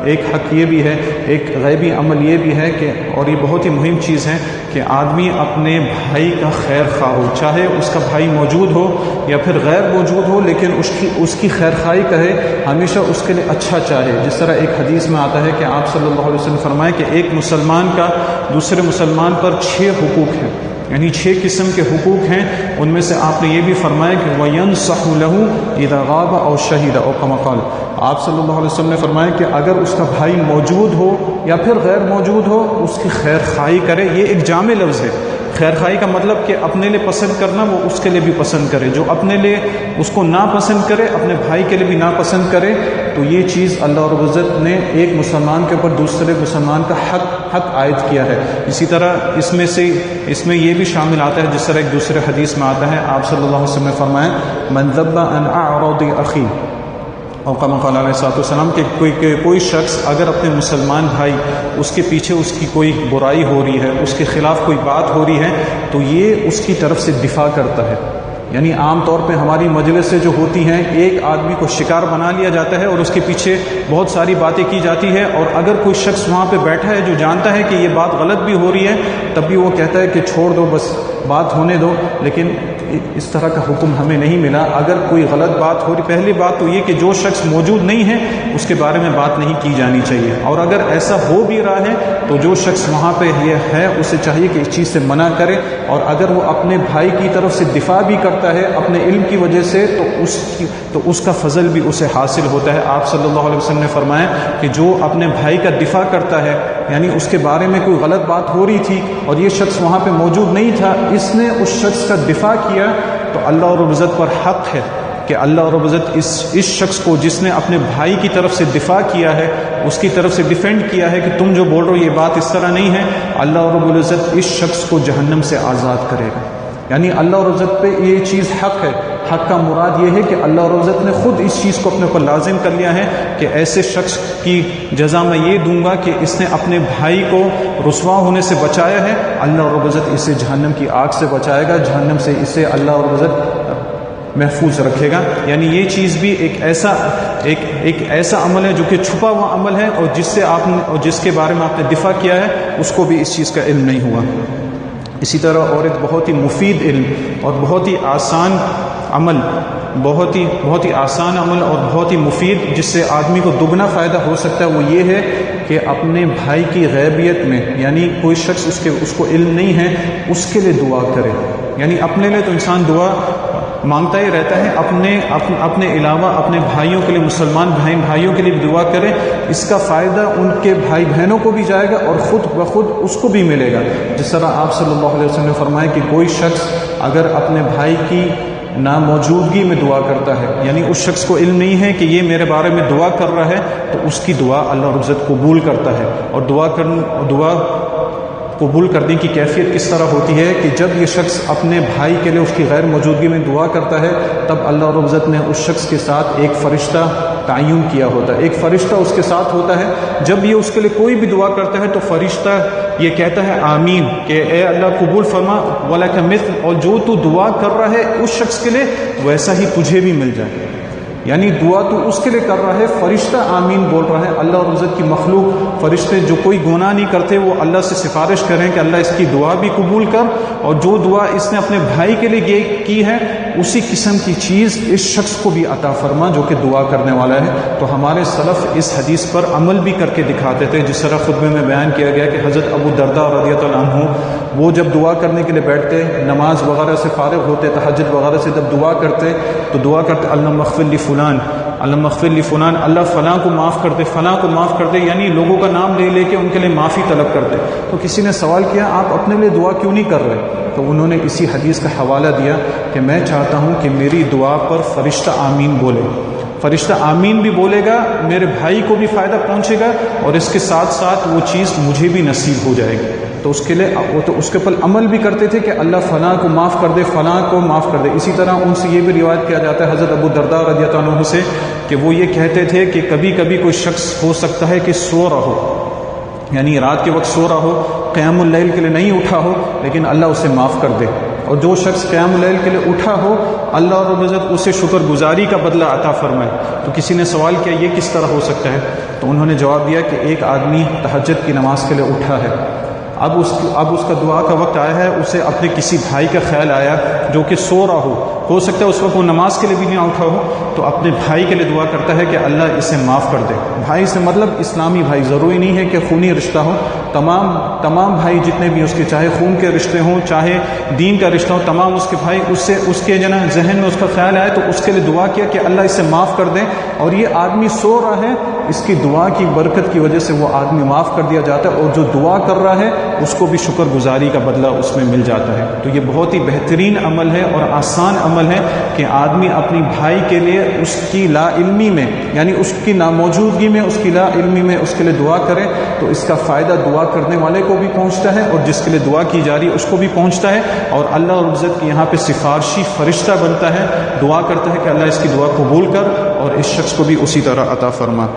ایک حق یہ بھی ہے، ایک غیبی عمل یہ بھی ہے کہ، اور یہ بہت ہی مہم چیز ہے کہ آدمی اپنے بھائی کا خیر خواہ ہو، چاہے اس کا بھائی موجود ہو یا پھر غیر موجود ہو، لیکن اس کی خیر خواہی کرے، ہمیشہ اس کے لیے اچھا چاہے۔ جس طرح ایک حدیث میں آتا ہے کہ آپ صلی اللہ علیہ وسلم فرمائے کہ ایک مسلمان کا دوسرے مسلمان پر 6 حقوق ہیں، یعنی 6 قسم کے حقوق ہیں۔ ان میں سے آپ نے یہ بھی فرمایا کہ وَيَنْصَحُ لَهُ إِذَا غَابَ أَوْ شَهِدَ أَوْ كَمَا قَالَ، آپ صلی اللہ علیہ وسلم نے فرمایا کہ اگر اس کا بھائی موجود ہو یا پھر غیر موجود ہو، اس کی خیر خواہی کرے۔ یہ ایک جامع لفظ ہے، خیر خواہی کا مطلب کہ اپنے لیے پسند کرنا، وہ اس کے لیے بھی پسند کرے، جو اپنے لیے اس کو ناپسند کرے اپنے بھائی کے لیے بھی ناپسند کرے۔ تو یہ چیز اللہ رب العزت نے ایک مسلمان کے اوپر دوسرے مسلمان کا حق عائد کیا ہے۔ اسی طرح اس میں یہ بھی شامل آتا ہے، جس طرح ایک دوسرے حدیث میں آتا ہے، آپ صلی اللہ علیہ وسلم نے فرمایا من ذب عن اعراض اخی، اور کما قال علیہ الصلوۃ والسلام کہ کوئی شخص اگر اپنے مسلمان بھائی اس کے پیچھے اس کی کوئی برائی ہو رہی ہے، اس کے خلاف کوئی بات ہو رہی ہے، تو یہ اس کی طرف سے دفاع کرتا ہے۔ یعنی عام طور پہ ہماری مجلسیں جو ہوتی ہیں، ایک آدمی کو شکار بنا لیا جاتا ہے اور اس کے پیچھے بہت ساری باتیں کی جاتی ہے، اور اگر کوئی شخص وہاں پہ بیٹھا ہے جو جانتا ہے کہ یہ بات غلط بھی ہو رہی ہے، تب بھی وہ کہتا ہے کہ چھوڑ دو، بس بات ہونے دو۔ لیکن اس طرح کا حکم ہمیں نہیں ملا۔ اگر کوئی غلط بات ہو رہی، پہلی بات تو یہ کہ جو شخص موجود نہیں ہے اس کے بارے میں بات نہیں کی جانی چاہیے، اور اگر ایسا ہو بھی رہا ہے تو جو شخص وہاں پہ یہ ہے اسے چاہیے کہ اس چیز سے منع کرے، اور اگر وہ اپنے بھائی کی طرف سے دفاع بھی کرتا ہے اپنے علم کی وجہ سے، تو اس کا فضل بھی اسے حاصل ہوتا ہے۔ آپ صلی اللہ علیہ وسلم نے فرمایا کہ جو اپنے بھائی کا دفاع کرتا ہے، یعنی اس کے بارے میں کوئی غلط بات ہو رہی تھی اور یہ شخص وہاں پہ موجود نہیں تھا، اس نے اس شخص کا دفاع کیا، تو اللہ رب العزت پر حق ہے کہ اللہ رب العزت اس شخص کو جس نے اپنے بھائی کی طرف سے دفاع کیا ہے، اس کی طرف سے ڈیفینڈ کیا ہے کہ تم جو بول رہے ہو یہ بات اس طرح نہیں ہے، اللہ رب العزت اس شخص کو جہنم سے آزاد کرے گا۔ یعنی اللہ رب العزت پہ یہ چیز حق ہے۔ حق کا مراد یہ ہے کہ اللہ رب العزت نے خود اس چیز کو اپنے اوپر لازم کر لیا ہے کہ ایسے شخص کی جزا میں یہ دوں گا کہ اس نے اپنے بھائی کو رسوا ہونے سے بچایا ہے، اللہ رب العزت اسے جہنم کی آگ سے بچائے گا، جہنم سے اسے اللہ رب العزت محفوظ رکھے گا۔ یعنی یہ چیز بھی ایک ایسا عمل ہے جو کہ چھپا ہوا عمل ہے، اور جس کے بارے میں آپ نے دفاع کیا ہے اس کو بھی اس چیز کا علم نہیں ہوا۔ اسی طرح اور ایک بہت ہی مفید علم اور بہت ہی آسان عمل، بہت ہی آسان عمل اور بہت ہی مفید، جس سے آدمی کو دگنا فائدہ ہو سکتا ہے، وہ یہ ہے کہ اپنے بھائی کی غیبیت میں، یعنی کوئی شخص اس کو علم نہیں ہے، اس کے لیے دعا کرے۔ یعنی اپنے لیے تو انسان دعا مانگتا ہی رہتا ہے، اپنے علاوہ اپنے بھائیوں کے لیے، مسلمان بھائیوں کے لیے بھی دعا کرے۔ اس کا فائدہ ان کے بھائی بہنوں کو بھی جائے گا اور خود بخود اس کو بھی ملے گا۔ جس طرح آپ صلی اللہ علیہ وسلم نے فرمایا کہ کوئی شخص اگر اپنے بھائی کی ناموجودگی میں دعا کرتا ہے، یعنی اس شخص کو علم نہیں ہے کہ یہ میرے بارے میں دعا کر رہا ہے، تو اس کی دعا اللہ رب العزت قبول کرتا ہے۔ اور دعا قبول کرنے کی کیفیت کس طرح ہوتی ہے کہ جب یہ شخص اپنے بھائی کے لیے اس کی غیر موجودگی میں دعا کرتا ہے، تب اللہ رب العزت نے اس شخص کے ساتھ ایک فرشتہ تعین کیا ہوتا ہے، ایک فرشتہ اس کے ساتھ ہوتا ہے۔ جب یہ اس کے لیے کوئی بھی دعا کرتا ہے تو فرشتہ یہ کہتا ہے آمین، کہ اے اللہ قبول فرما، وَلَكَ مِثْلُ، اور جو تو دعا کر رہا ہے اس شخص کے لیے ویسا ہی تجھے بھی مل جائے۔ یعنی دعا تو اس کے لیے کر رہا ہے، فرشتہ آمین بول رہا ہے۔ اللہ رب العزت کی مخلوق فرشتے جو کوئی گناہ نہیں کرتے، وہ اللہ سے سفارش کریں کہ اللہ اس کی دعا بھی قبول کر، اور جو دعا اس نے اپنے بھائی کے لیے کی ہے اسی قسم کی چیز اس شخص کو بھی عطا فرما جو کہ دعا کرنے والا ہے۔ تو ہمارے سلف اس حدیث پر عمل بھی کر کے دکھاتے تھے، جس طرح خطبے میں بیان کیا گیا کہ حضرت ابو درداء رضی اللہ عنہ وہ جب دعا کرنے کے لیے بیٹھتے، نماز وغیرہ سے فارغ ہوتے، تہجد وغیرہ سے جب دعا کرتے تو دعا کرتے اللہم اغفر لی فلان، اللہم اغفر لی فلان، اللہ فلاں کو معاف کر دے، فلاں کو معاف کر دے، یعنی لوگوں کا نام لے لے کے ان کے لیے معافی طلب کرتے۔ تو کسی نے سوال کیا آپ اپنے لیے دعا کیوں نہیں کر رہے؟ تو انہوں نے اسی حدیث کا حوالہ دیا کہ میں چاہتا ہوں کہ میری دعا پر فرشتہ آمین بولے، فرشتہ آمین بھی بولے گا، میرے بھائی کو بھی فائدہ پہنچے گا، اور اس کے ساتھ ساتھ وہ چیز مجھے بھی نصیب ہو جائے گی۔ تو اس کے لیے وہ تو اس کے پر عمل بھی کرتے تھے کہ اللہ فلاں کو معاف کر دے، فلاں کو معاف کر دے۔ اسی طرح ان سے یہ بھی روایت کیا جاتا ہے حضرت ابو درداء رضی اللہ عنہ سے کہ وہ یہ کہتے تھے کہ کبھی کبھی کوئی شخص ہو سکتا ہے کہ سو رہا ہو، یعنی رات کے وقت سو رہا ہو، قیام اللیل کے لیے نہیں اٹھا ہو، لیکن اللہ اسے معاف کر دے، اور جو شخص قیام اللیل کے لیے اٹھا ہو اللہ رب العزت اسے شکر گزاری کا بدلہ عطا فرمائے۔ تو کسی نے سوال کیا یہ کس طرح ہو سکتا ہے؟ تو انہوں نے جواب دیا کہ ایک آدمی تہجد کی نماز کے لیے اٹھا ہے، اب اس کا دعا کا وقت آیا ہے، اسے اپنے کسی بھائی کا خیال آیا جو کہ سو رہا ہو سکتا ہے اس وقت وہ نماز کے لیے بھی نہیں اٹھا ہو، تو اپنے بھائی کے لیے دعا کرتا ہے کہ اللہ اسے معاف کر دے۔ بھائی سے مطلب اسلامی بھائی، ضروری نہیں ہے کہ خونی رشتہ ہو، تمام بھائی جتنے بھی اس کے، چاہے خون کے رشتے ہوں چاہے دین کا رشتہ ہو، تمام اس کے بھائی، اس کے ذہن میں اس کا خیال آئے تو اس کے لیے دعا کیا کہ اللہ اسے معاف کر دے، اور یہ آدمی سو رہا ہے، اس کی دعا کی برکت کی وجہ سے وہ آدمی معاف کر دیا جاتا ہے، اور جو دعا کر رہا ہے اس کو بھی شکر گزاری کا بدلہ اس میں مل جاتا ہے۔ تو یہ بہت ہی بہترین عمل ہے اور آسان عمل ہے کہ آدمی اپنی بھائی کے لیے اس کی لا علمی میں، یعنی اس کی ناموجودگی میں، اس کی لا علمی میں اس کے لیے دعا کرے، تو اس کا فائدہ دعا کرنے والے کو بھی پہنچتا ہے اور جس کے لیے دعا کی جا رہی ہے اس کو بھی پہنچتا ہے، اور اللہ رب العزت کی یہاں پہ سفارشی فرشتہ بنتا ہے، دعا کرتا ہے کہ اللہ اس کی دعا قبول کر اور اس شخص کو بھی اسی طرح عطا فرما۔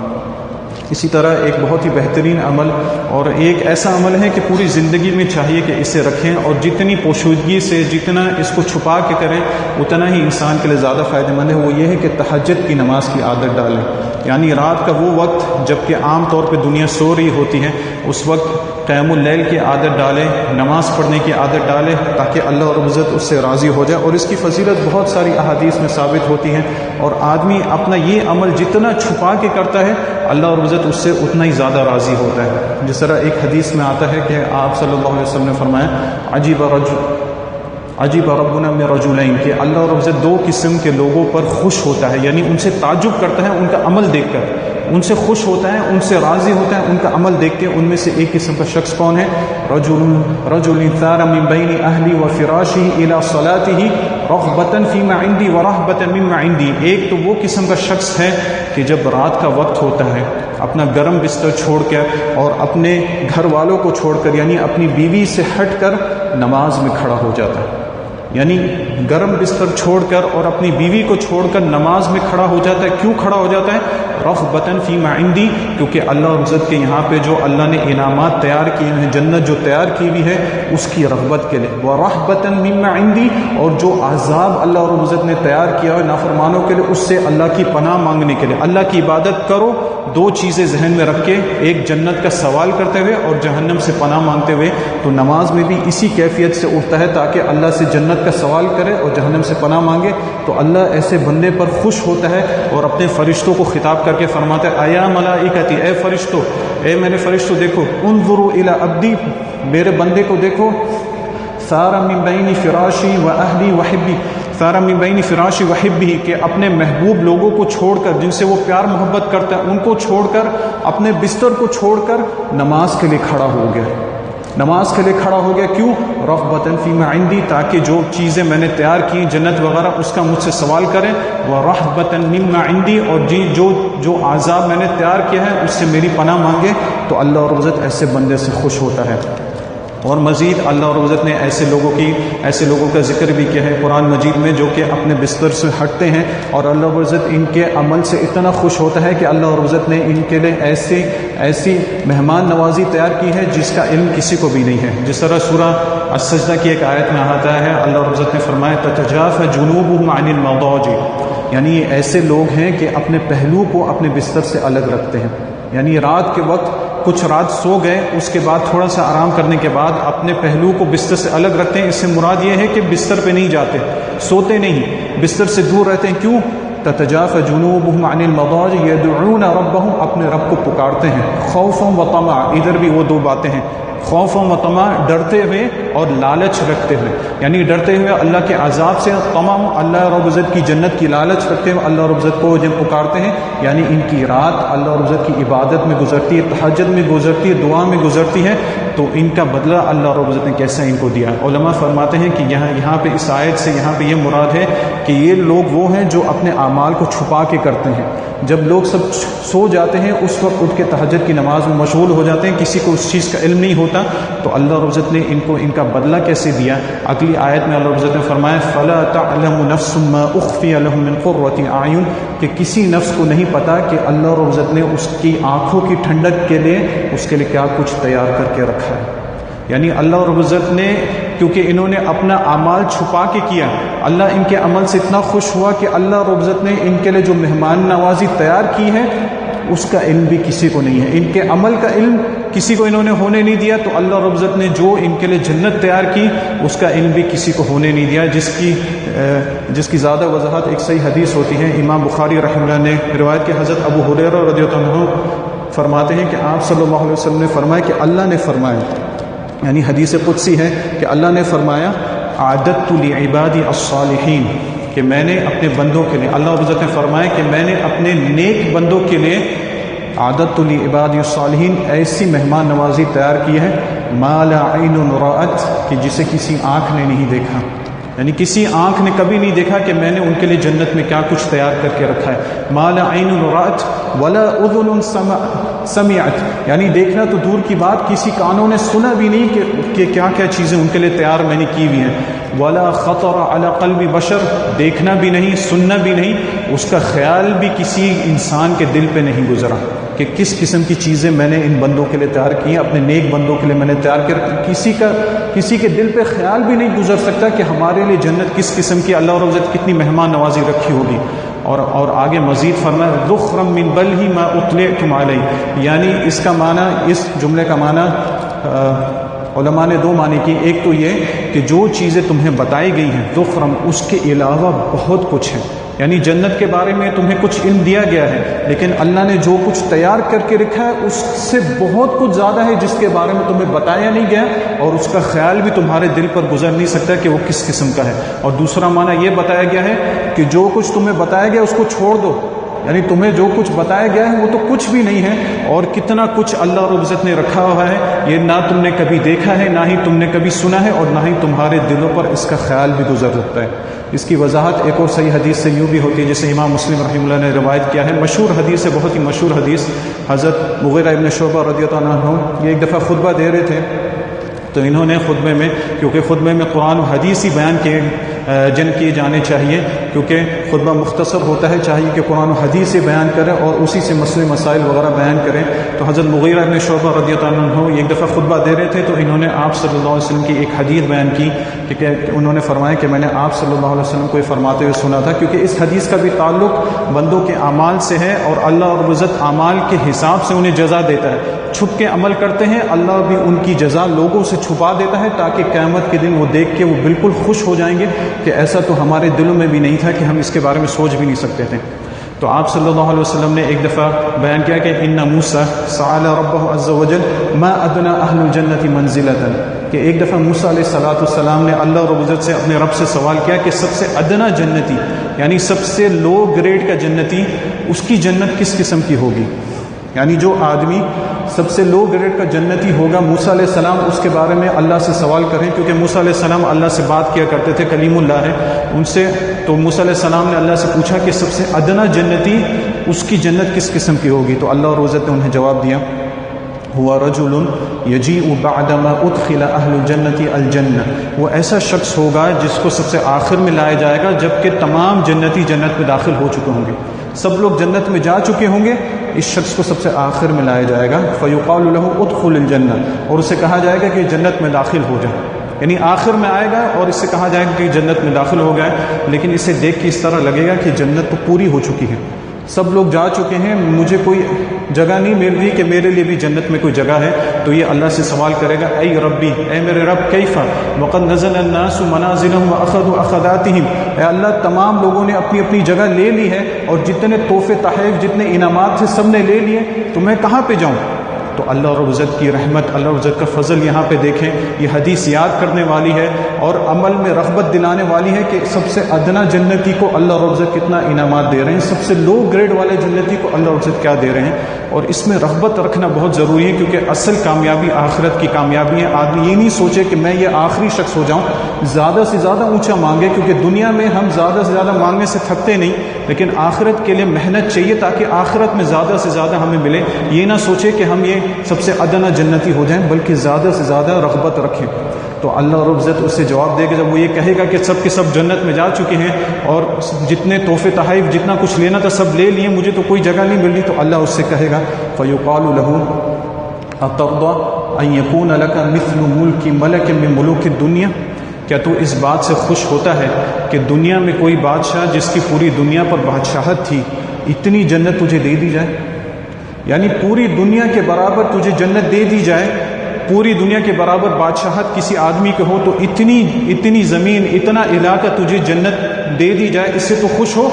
اسی طرح ایک بہت ہی بہترین عمل اور ایک ایسا عمل ہے کہ پوری زندگی میں چاہیے کہ اسے رکھیں، اور جتنی پوشیدگی سے، جتنا اس کو چھپا کے کریں اتنا ہی انسان کے لیے زیادہ فائدہ مند ہے۔ وہ یہ ہے کہ تہجد کی نماز کی عادت ڈالیں، یعنی رات کا وہ وقت جب کہ عام طور پہ دنیا سو رہی ہوتی ہے، اس وقت قیام اللیل کی عادت ڈالیں، نماز پڑھنے کی عادت ڈالیں، تاکہ اللہ رب العزت اس سے راضی ہو جائے، اور اس کی فضیلت بہت ساری احادیث میں ثابت ہوتی ہیں، اور آدمی اپنا یہ عمل جتنا چھپا کے کرتا ہے اللہ رب العزت اس سے اتنا ہی زیادہ راضی ہوتا ہے۔ جس طرح ایک حدیث میں آتا ہے کہ آپ صلی اللہ علیہ وسلم نے فرمایا عجیب ربنا من رجلین، کہ اللہ رب العزت دو قسم کے لوگوں پر خوش ہوتا ہے، یعنی ان سے تعجب کرتا ہے ان کا عمل دیکھ کر، ان سے خوش ہوتا ہے، ان سے راضی ہوتا ہے ان کا عمل دیکھ کے۔ ان میں سے ایک قسم کا شخص کون ہے؟ رجل ثار من بین اہلی و فراشہ الی صلاتہ رغبۃ فیما عندی ورہبۃ مما عندی۔ ایک تو وہ قسم کا شخص ہے کہ جب رات کا وقت ہوتا ہے اپنا گرم بستر چھوڑ کر اور اپنے گھر والوں کو چھوڑ کر، یعنی اپنی بیوی سے ہٹ کر نماز میں کھڑا ہو جاتا ہے، یعنی گرم بستر چھوڑ کر اور اپنی بیوی کو چھوڑ کر نماز میں کھڑا ہو جاتا ہے۔ کیوں کھڑا ہو جاتا ہے؟ رغبتاً فیما عندی، کیونکہ اللہ رب العزت کے یہاں پہ جو اللہ نے انعامات تیار کیے ہیں، جنت جو تیار کی ہوئی ہے اس کی رغبت کے لیے، ورہبتاً مما عندی، اور جو عذاب اللہ رب العزت نے تیار کیا ہے نافرمانوں کے لیے اس سے اللہ کی پناہ مانگنے کے لیے۔ اللہ کی عبادت کرو، دو چیزیں ذہن میں رکھ کے، ایک جنت کا سوال کرتے ہوئے اور جہنم سے پناہ مانگتے ہوئے، تو نماز میں بھی اسی کیفیت سے اٹھتا ہے تاکہ اللہ سے جنت کا سوال کرے اور جہنم سے پناہ مانگے۔ تو اللہ ایسے بندے پر خوش ہوتا ہے اور اپنے فرشتوں کو خطاب کر کے فرماتا ہے ایا ملائکتی، اے فرشتوں، اے میرے فرشتوں دیکھو، انظروا الی عبدی، میرے بندے کو دیکھو، ثار من بین فراشی و اہلی و حبی، ثار من بین فراشی و حبی، کہ اپنے محبوب لوگوں کو چھوڑ کر، جن سے وہ پیار محبت کرتا ہے، ان کو چھوڑ کر، اپنے بستر کو چھوڑ کر نماز کے لیے کھڑا ہو گیا، نماز کے لیے کھڑا ہو گیا۔ کیوں؟ رغبتاً فیما عندی، تاکہ جو چیزیں میں نے تیار کی جنت وغیرہ اس کا مجھ سے سوال کریں، ورہبتاً مما عندی، اور جو عذاب میں نے تیار کیا ہے اس سے میری پناہ مانگے، تو اللہ رب العزت ایسے بندے سے خوش ہوتا ہے۔ اور مزید اللہ رب العزت نے ایسے لوگوں کا ذکر بھی کیا ہے قرآن مجید میں جو کہ اپنے بستر سے ہٹتے ہیں، اور اللہ رب العزت ان کے عمل سے اتنا خوش ہوتا ہے کہ اللہ رب العزت نے ان کے لیے ایسی مہمان نوازی تیار کی ہے جس کا علم کسی کو بھی نہیں ہے۔ جس طرح سورہ السجدہ کی ایک آیت میں آتا ہے، اللہ رب العزت نے فرمایا تتجافى جنوبهم عن المضاجع، یعنی یہ ایسے لوگ ہیں کہ اپنے پہلو کو اپنے بستر سے الگ رکھتے ہیں، یعنی رات کے وقت کچھ رات سو گئے، اس کے بعد تھوڑا سا آرام کرنے کے بعد اپنے پہلو کو بستر سے الگ رکھتے ہیں۔ اس سے مراد یہ ہے کہ بستر پہ نہیں جاتے، سوتے نہیں، بستر سے دور رہتے ہیں۔ کیوں؟ تتجافى جنوبهم عن المضاجع يدعون ربهم، اپنے رب کو پکارتے ہیں، خوفا و طمعا، ادھر بھی وہ دو باتیں ہیں، خوف و طمع ڈرتے ہوئے اور لالچ رکھتے ہوئے، یعنی ڈرتے ہوئے اللہ کے عذاب سے، طمع اللہ رب العزت کی جنت کی لالچ رکھتے ہوئے اللہ رب العزت کو جب پکارتے ہیں، یعنی ان کی رات اللہ رب العزت کی عبادت میں گزرتی ہے، تہجد میں گزرتی ہے، دعا میں گزرتی ہے، تو ان کا بدلہ اللہ رب العزت نے کیسا ان کو دیا۔ علماء فرماتے ہیں کہ یہاں پہ اس آیت سے یہاں پہ یہ مراد ہے کہ یہ لوگ وہ ہیں جو اپنے اعمال کو چھپا کے کرتے ہیں۔ جب لوگ سب سو جاتے ہیں اس وقت اٹھ کے تہجد کی نماز میں مشغول ہو جاتے ہیں، کسی کو اس چیز کا علم نہیں ہوتا، تو اللہ رب العزت نے ان کو ان کا بدلہ کیسے دیا۔ اگلی آیت میں اللہ رب العزت نے فرمایا فَلَا تَعْلَمُ نَفْسٌ مَّا أُخْفِيَ لَهُم مِّن قُرَّةِ أَعْيُنٍ، کہ کسی نفس کو نہیں پتا کہ اللہ رب العزت نے اس کی آنکھوں کی ٹھنڈک کے لیے اس کے لیے کیا کچھ تیار کر کے رکھا ہے۔ یعنی اللہ رب العزت نے، کیونکہ انہوں نے اپنا اعمال چھپا کے کیا، اللہ ان کے عمل سے اتنا خوش ہوا کہ اللہ رب العزت نے ان کے لیے جو مہمان نوازی تیار کی ہے اس کا علم بھی کسی کو نہیں ہے، ان کے عمل کا علم کسی کو انہوں نے ہونے نہیں دیا، تو اللہ رب العزت نے جو ان کے لیے جنت تیار کی اس کا علم بھی کسی کو ہونے نہیں دیا، جس کی زیادہ وضاحت ایک صحیح حدیث ہوتی ہے۔ امام بخاری رحمہ اللہ نے روایت کی حضرت ابو ہریرہ رضی اللہ عنہ فرماتے ہیں کہ آپ صلی اللہ علیہ وسلم نے فرمایا کہ اللہ نے فرمایا، یعنی حدیث قدسی ہے کہ اللہ نے فرمایا اعددت لعبادی الصالحین، کہ میں نے اپنے بندوں کے لیے، اللہ رب العزت نے فرمایا کہ میں نے اپنے نیک بندوں کے لیے اعددت لعبادی الصالحین ایسی مہمان نوازی تیار کی ہے ما لا عین رأت، کہ جسے کسی آنکھ نے نہیں دیکھا، یعنی کسی آنکھ نے کبھی نہیں دیکھا کہ میں نے ان کے لیے جنت میں کیا کچھ تیار کر کے رکھا ہے۔ ما لا عین رأت ولا اذن سمعت، یعنی دیکھنا تو دور کی بات، کسی کانوں نے سنا بھی نہیں کہ کیا کیا چیزیں ان کے لیے تیار میں نے کی ہوئی ہیں۔ ولا خطر علی قلب بشر، دیکھنا بھی نہیں، سننا بھی نہیں، اس کا خیال بھی کسی انسان کے دل پہ نہیں گزرا کہ کس قسم کی چیزیں میں نے ان بندوں کے لیے تیار کی ہیں، اپنے نیک بندوں کے لیے میں نے تیار کر، کسی کے دل پہ خیال بھی نہیں گزر سکتا کہ ہمارے لیے جنت کس قسم کی اللہ رب العزت کتنی مہمان نوازی رکھی ہوگی۔ اور آگے مزید فرمایا ذخرا من بلہ ما اطلعتم علیہ، یعنی اس کا معنی، اس جملے کا معنی علماء نے دو معنی کی، ایک تو یہ کہ جو چیزیں تمہیں بتائی گئی ہیں ذخرا، اس کے علاوہ بہت کچھ ہے، یعنی جنت کے بارے میں تمہیں کچھ علم دیا گیا ہے، لیکن اللہ نے جو کچھ تیار کر کے رکھا ہے اس سے بہت کچھ زیادہ ہے جس کے بارے میں تمہیں بتایا نہیں گیا، اور اس کا خیال بھی تمہارے دل پر گزر نہیں سکتا کہ وہ کس قسم کا ہے۔ اور دوسرا معنی یہ بتایا گیا ہے کہ جو کچھ تمہیں بتایا گیا اس کو چھوڑ دو، یعنی تمہیں جو کچھ بتایا گیا ہے وہ تو کچھ بھی نہیں ہے، اور کتنا کچھ اللہ رب العزت نے رکھا ہوا ہے یہ نہ تم نے کبھی دیکھا ہے، نہ ہی تم نے کبھی سنا ہے، اور نہ ہی تمہارے دلوں پر اس کا خیال بھی گزر سکتا ہے۔ اس کی وضاحت ایک اور صحیح حدیث سے یوں بھی ہوتی ہے جسے امام مسلم رحمہ اللہ نے روایت کیا ہے، مشہور حدیث ہے، بہت ہی مشہور حدیث، حضرت مغیرہ ابن شعبہ رضی اللہ عنہ یہ ایک دفعہ خطبہ دے رہے تھے، تو انہوں نے خطبے میں، کیونکہ خطبے میں قرآن و حدیث ہی بیان کیے جانے چاہیے، کیونکہ خطبہ مختصر ہوتا ہے، چاہیے کہ قرآن و حدیث ہی بیان کریں اور اسی سے مسئلے مسائل وغیرہ بیان کریں۔ تو حضرت مغیرہ ابن شعبہ رضی اللہ عنہ ایک دفعہ خطبہ دے رہے تھے، تو انہوں نے آپ صلی اللہ علیہ وسلم کی ایک حدیث بیان کی کہ انہوں نے فرمایا کہ میں نے آپ صلی اللہ علیہ وسلم کو یہ فرماتے ہوئے سنا تھا، کیونکہ اس حدیث کا بھی تعلق بندوں کے اعمال سے ہے، اور اللہ رب العزت اعمال کے حساب سے انہیں جزا دیتا ہے، چھپ کے عمل کرتے ہیں اللہ بھی ان کی جزا لوگوں سے چھپا دیتا ہے، تاکہ قیامت کے دن وہ دیکھ کے وہ بالکل خوش ہو جائیں گے کہ ایسا تو ہمارے دلوں میں بھی نہیں تھا کہ ہم اس کے بارے میں سوچ بھی نہیں سکتے تھے۔ تو آپ صلی اللہ علیہ وسلم نے ایک دفعہ بیان کیا کہ ان موسیٰ سأل ربہ عز وجل ما ادنى اہل الجنت منزلۃ، کہ ایک دفعہ موسیٰ علیہ السلام نے اللہ رب العزت سے اپنے رب سے سوال کیا کہ سب سے ادنا جنتی، یعنی سب سے لو گریڈ کا جنتی، اس کی جنت کس قسم کی ہوگی، یعنی جو آدمی سب سے لو گریڈ کا جنتی ہوگا، موسیٰ علیہ السلام اس کے بارے میں اللہ سے سوال کریں، کیونکہ موسیٰ علیہ السلام اللہ سے بات کیا کرتے تھے، کلیم اللہ ہے ان سے، تو موسیٰ علیہ السلام نے اللہ سے پوچھا کہ سب سے ادنا جنتی اس کی جنت کس قسم کی ہوگی، تو اللہ رب العزت نے انہیں جواب دیا ہوا رجل یجیء بعدما ادخل اہل الجنت الجنہ، وہ ایسا شخص ہوگا جس کو سب سے آخر میں لایا جائے گا جبکہ تمام جنتی جنت میں داخل ہو چکے ہوں گے، سب لوگ جنت میں جا چکے ہوں گے، اس شخص کو سب سے آخر میں لایا جائے گا، فیقال له ادخل الجنہ، اور اسے کہا جائے گا کہ جنت میں داخل ہو جائے، یعنی آخر میں آئے گا اور اس سے کہا جائے گا کہ جنت میں داخل ہو گئے، لیکن اسے دیکھ کے اس طرح لگے گا کہ جنت تو پوری ہو چکی ہے، سب لوگ جا چکے ہیں، مجھے کوئی جگہ نہیں مل رہی کہ میرے لیے بھی جنت میں کوئی جگہ ہے، تو یہ اللہ سے سوال کرے گا اے ربی، اے میرے رب، کیفا وقد نزل الناس منازلهم واخذوا اخذاتهم، اے اللہ تمام لوگوں نے اپنی اپنی جگہ لے لی ہے، اور جتنے تحفے تحائف جتنے انعامات تھے سب نے لے لیے، تو میں کہاں پہ جاؤں، تو اللہ رب العزت کی رحمت، اللہ رب العزت کا فضل یہاں پہ دیکھیں. یہ حدیث یاد کرنے والی ہے اور عمل میں رغبت دلانے والی ہے کہ سب سے ادنا جنتی کو اللہ رب العزت کتنا انعامات دے رہے ہیں، سب سے لو گریڈ والے جنتی کو اللہ رب العزت کیا دے رہے ہیں. اور اس میں رغبت رکھنا بہت ضروری ہے، کیونکہ اصل کامیابی آخرت کی کامیابی ہے. آدمی یہ نہیں سوچے کہ میں یہ آخری شخص ہو جاؤں، زیادہ سے زیادہ اونچا مانگے، کیونکہ دنیا میں ہم زیادہ سے زیادہ مانگنے سے تھکتے نہیں، لیکن آخرت کے لیے محنت چاہیے تاکہ آخرت میں زیادہ سے زیادہ ہمیں ملے. یہ نہ سوچے کہ ہم یہ سب سے ادنا جنتی ہو جائیں، بلکہ زیادہ سے زیادہ رغبت رکھیں. تو اللہ رب العزت اس سے جواب دے گا جب وہ یہ کہے گا کہ سب کے سب جنت میں جا چکے ہیں اور جتنے تحفے تحائف جتنا کچھ لینا تھا سب لے لیے، مجھے تو کوئی جگہ نہیں مل رہی. تو اللہ اس سے کہے گا فَيُقَالُ لَهُ أَتَرْضَىٰ أَن يَكُونَ لَكَ مِثْلُ مُلْكِ مَلَكٍ مِّن مُلُوكِ الدُّنْيَا، کیا تو اس بات سے خوش ہوتا ہے کہ دنیا میں کوئی بادشاہ جس کی پوری دنیا پر بادشاہت تھی، اتنی جنت تجھے دے دی جائے؟ یعنی پوری دنیا کے برابر تجھے جنت دے دی جائے، پوری دنیا کے برابر بادشاہت کسی آدمی کے ہو تو اتنی زمین، اتنا علاقہ تجھے جنت دے دی جائے، اس سے تو خوش ہو؟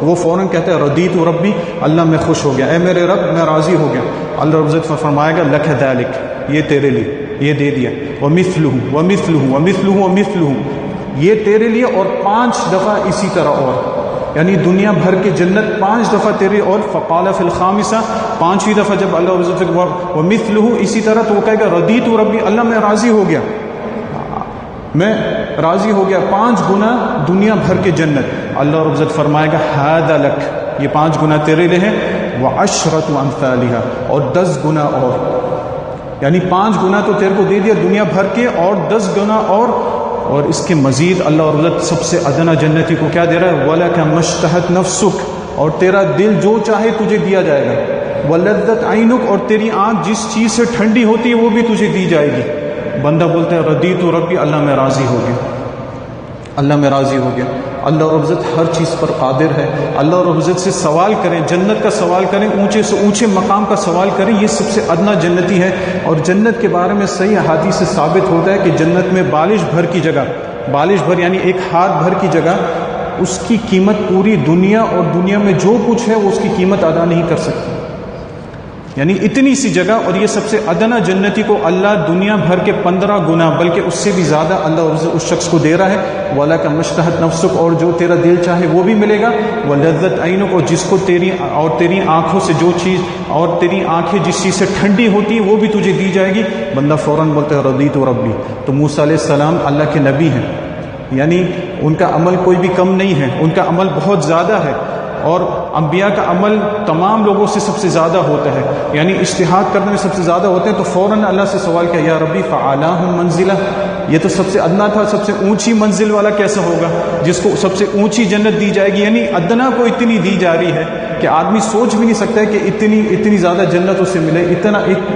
وہ فوراً کہتا ہے رضیت ربی، اللہ میں خوش ہو گیا، اے میرے رب میں راضی ہو گیا. اللہ رب العزت فرمائے گا لک ذالک، یہ تیرے لیے، یہ دے دیا. ومثلہ ومثلہ ومثلہ ومثلہ، یہ تیرے لیے اور 5 دفعہ اسی طرح اور، یعنی دنیا بھر کی جنت 5 دفعہ تیرے اور. فقال فی الخامسہ، 5ویں دفعہ جب اللہ رب العزت ومثلہ اسی طرح، تو وہ کہے گا رضیت ربی، اللہ میں راضی ہو گیا، میں راضی ہو گیا، 5 گنا دنیا بھر کے جنت. اللہ رب العزت فرمائے گا ھذا لک، یہ 5 گنا تیرے لیے ہیں. وعشرۃ امثالھا، اور 10 گنا اور، یعنی 5 گنا تو تیرے کو دے دیا دنیا بھر کے اور 10 گنا اور اس کے مزید اللہ رب العزت سب سے ادنا جنتی کو کیا دے رہا ہے؟ وَلَكَ مَشْتَهَتْ نَفْسُكَ، اور تیرا دل جو چاہے تجھے دیا جائے گا. وَلَذَّتْ عَيْنُكَ، اور تیری آنکھ جس چیز سے ٹھنڈی ہوتی ہے وہ بھی تجھے دی جائے گی. بندہ بولتا ہے رضیت ربی، اللہ میں راضی ہو گیا، اللہ میں راضی ہو گیا. اللہ رب العزت ہر چیز پر قادر ہے. اللہ رب العزت سے سوال کریں، جنت کا سوال کریں، اونچے سے اونچے مقام کا سوال کریں، یہ سب سے ادنا جنتی ہے. اور جنت کے بارے میں صحیح احادیث سے ثابت ہوتا ہے کہ جنت میں بالش بھر کی جگہ، بالش بھر یعنی ایک ہاتھ بھر کی جگہ، اس کی قیمت پوری دنیا اور دنیا میں جو کچھ ہے وہ اس کی قیمت ادا نہیں کر سکتی. یعنی اتنی سی جگہ، اور یہ سب سے ادنا جنتی کو اللہ دنیا بھر کے 15 گنا بلکہ اس سے بھی زیادہ اللہ اس شخص کو دے رہا ہے. وَلَكَ مَشْتَهَتْ نَفْسُكَ، اور جو تیرا دل چاہے وہ بھی ملے گا. وَلَذَّتْ عَيْنُكَ، اور جس کو تیری آنکھوں سے جو چیز، اور تیری آنکھیں جس چیز سے ٹھنڈی ہوتی ہیں وہ بھی تجھے دی جائے گی. بندہ فوراً بولتا ہے رضیت ربی. تو موسیٰ علیہ السلام اللہ کے نبی ہیں، یعنی ان کا عمل کوئی بھی کم نہیں ہے، ان کا عمل بہت زیادہ ہے، اور انبیاء کا عمل تمام لوگوں سے سب سے زیادہ ہوتا ہے، یعنی اجتہاد کرنے میں سب سے زیادہ ہوتے ہیں. تو فوراً اللہ سے سوال کیا یا ربی فعلاہم منزلہ، یہ تو سب سے ادنا تھا، سب سے اونچی منزل والا کیسا ہوگا جس کو سب سے اونچی جنت دی جائے گی. یعنی ادنا کو اتنی دی جا رہی ہے کہ آدمی سوچ بھی نہیں سکتا ہے کہ اتنی زیادہ جنت اسے ملے،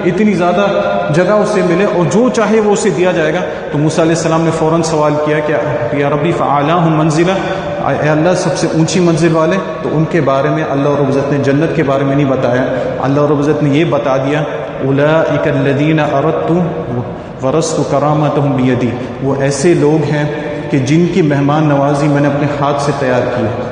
اتنی زیادہ جگہ اسے ملے، اور جو چاہے وہ اسے دیا جائے گا. تو موسیٰ علیہ السلام نے فوراً سوال کیا کہ یا ربی فعلاہم منزلہ، اے اللہ سب سے اونچی منزل والے. تو ان کے بارے میں اللہ رب العزت نے جنت کے بارے میں نہیں بتایا، اللہ رب العزت نے یہ بتا دیا اولئک الذین اردت ورثت کرامتہم بیدی، وہ ایسے لوگ ہیں کہ جن کی مہمان نوازی میں نے اپنے ہاتھ سے تیار کی ہے.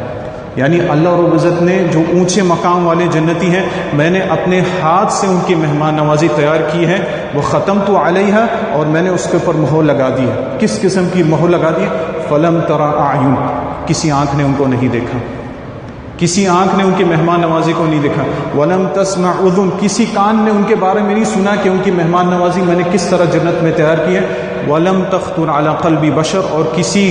یعنی اللہ رب العزت نے جو اونچے مقام والے جنتی ہیں میں نے اپنے ہاتھ سے ان کی مہمان نوازی تیار کی ہے. وہ ختمت علیہا، اور میں نے اس کے اوپر مہر لگا دی ہے. کس قسم کی مہر لگا دی؟ فلم تری اعین، کسی آنکھ نے ان کو نہیں دیکھا، کسی آنکھ نے ان کی مہمان نوازی کو نہیں دیکھا. ولم تسمع اذن، کسی کان نے ان کے بارے میں نہیں سنا کہ ان کی مہمان نوازی میں نے کس طرح جنت میں تیار کی ہے. ولم تخطر علی قلب بشر، اور کسی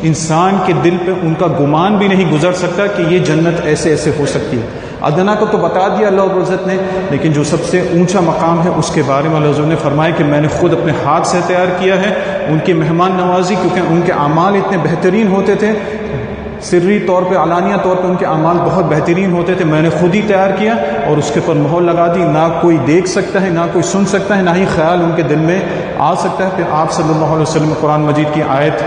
انسان کے دل پہ ان کا گمان بھی نہیں گزر سکتا کہ یہ جنت ایسے ایسے ہو سکتی ہے. ادنا کو تو بتا دیا اللہ رب العزت نے، لیکن جو سب سے اونچا مقام ہے اس کے بارے میں اللہ رب العزت نے فرمایا کہ میں نے خود اپنے ہاتھ سے تیار کیا ہے ان کی مہمان نوازی، کیونکہ ان کے اعمال اتنے بہترین ہوتے تھے، سری طور پہ علانیہ طور پہ ان کے اعمال بہت بہترین ہوتے تھے. میں نے خود ہی تیار کیا اور اس کے پر مہر لگا دی، نہ کوئی دیکھ سکتا ہے، نہ کوئی سن سکتا ہے، نہ ہی خیال ان کے دل میں آ سکتا ہے. پھر آپ صلی اللہ علیہ وسلم قرآن مجید کی آیت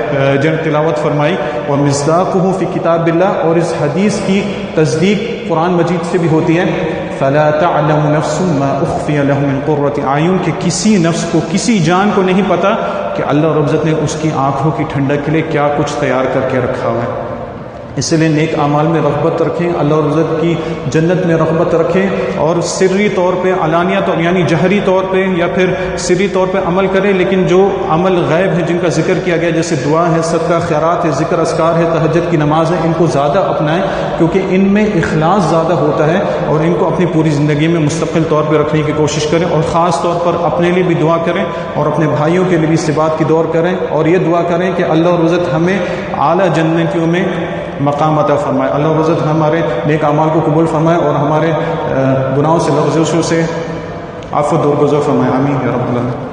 تلاوت فرمائی وَمِصْدَاقُهُ فِي كِتَابِ اللَّهِ، اور اس حدیث کی تصدیق قرآن مجید سے بھی ہوتی ہے. فَلَا تَعْلَمُ نَفْسٌ مَا أُخْفِيَ لَهُ مِنْ قُرَّةِ أَعْيُنٍ، کہ کسی نفس کو، کسی جان کو نہیں پتا کہ اللہ رب العزت نے اس کی آنکھوں کی ٹھنڈک کے لیے کیا کچھ تیار کر کے رکھا ہوا ہے. اس لیے نیک اعمال میں رغبت رکھیں، اللہ اور عزت کی جنت میں رغبت رکھیں، اور سری طور پہ علانیہ طور یعنی جہری طور پہ یا پھر سری طور پہ عمل کریں، لیکن جو عمل غیب ہے جن کا ذکر کیا گیا جیسے دعا ہے، صدقہ خیرات ہے، ذکر اذکار ہے، تہجد کی نماز ہے، ان کو زیادہ اپنائیں کیونکہ ان میں اخلاص زیادہ ہوتا ہے، اور ان کو اپنی پوری زندگی میں مستقل طور پہ رکھنے کی کوشش کریں، اور خاص طور پر اپنے لیے بھی دعا کریں اور اپنے بھائیوں کے لیے بھی اس بات کی دور کریں، اور یہ دعا کریں کہ اللہ اور عزت ہمیں اعلیٰ جنتیوں میں مقام عطا فرمائے، اللہ عزت ہمارے نیک اعمال کو قبول فرمائے اور ہمارے گناہوں سے لغزشوں سے عفو درگزر فرمائے، آمین یا رب العالمین۔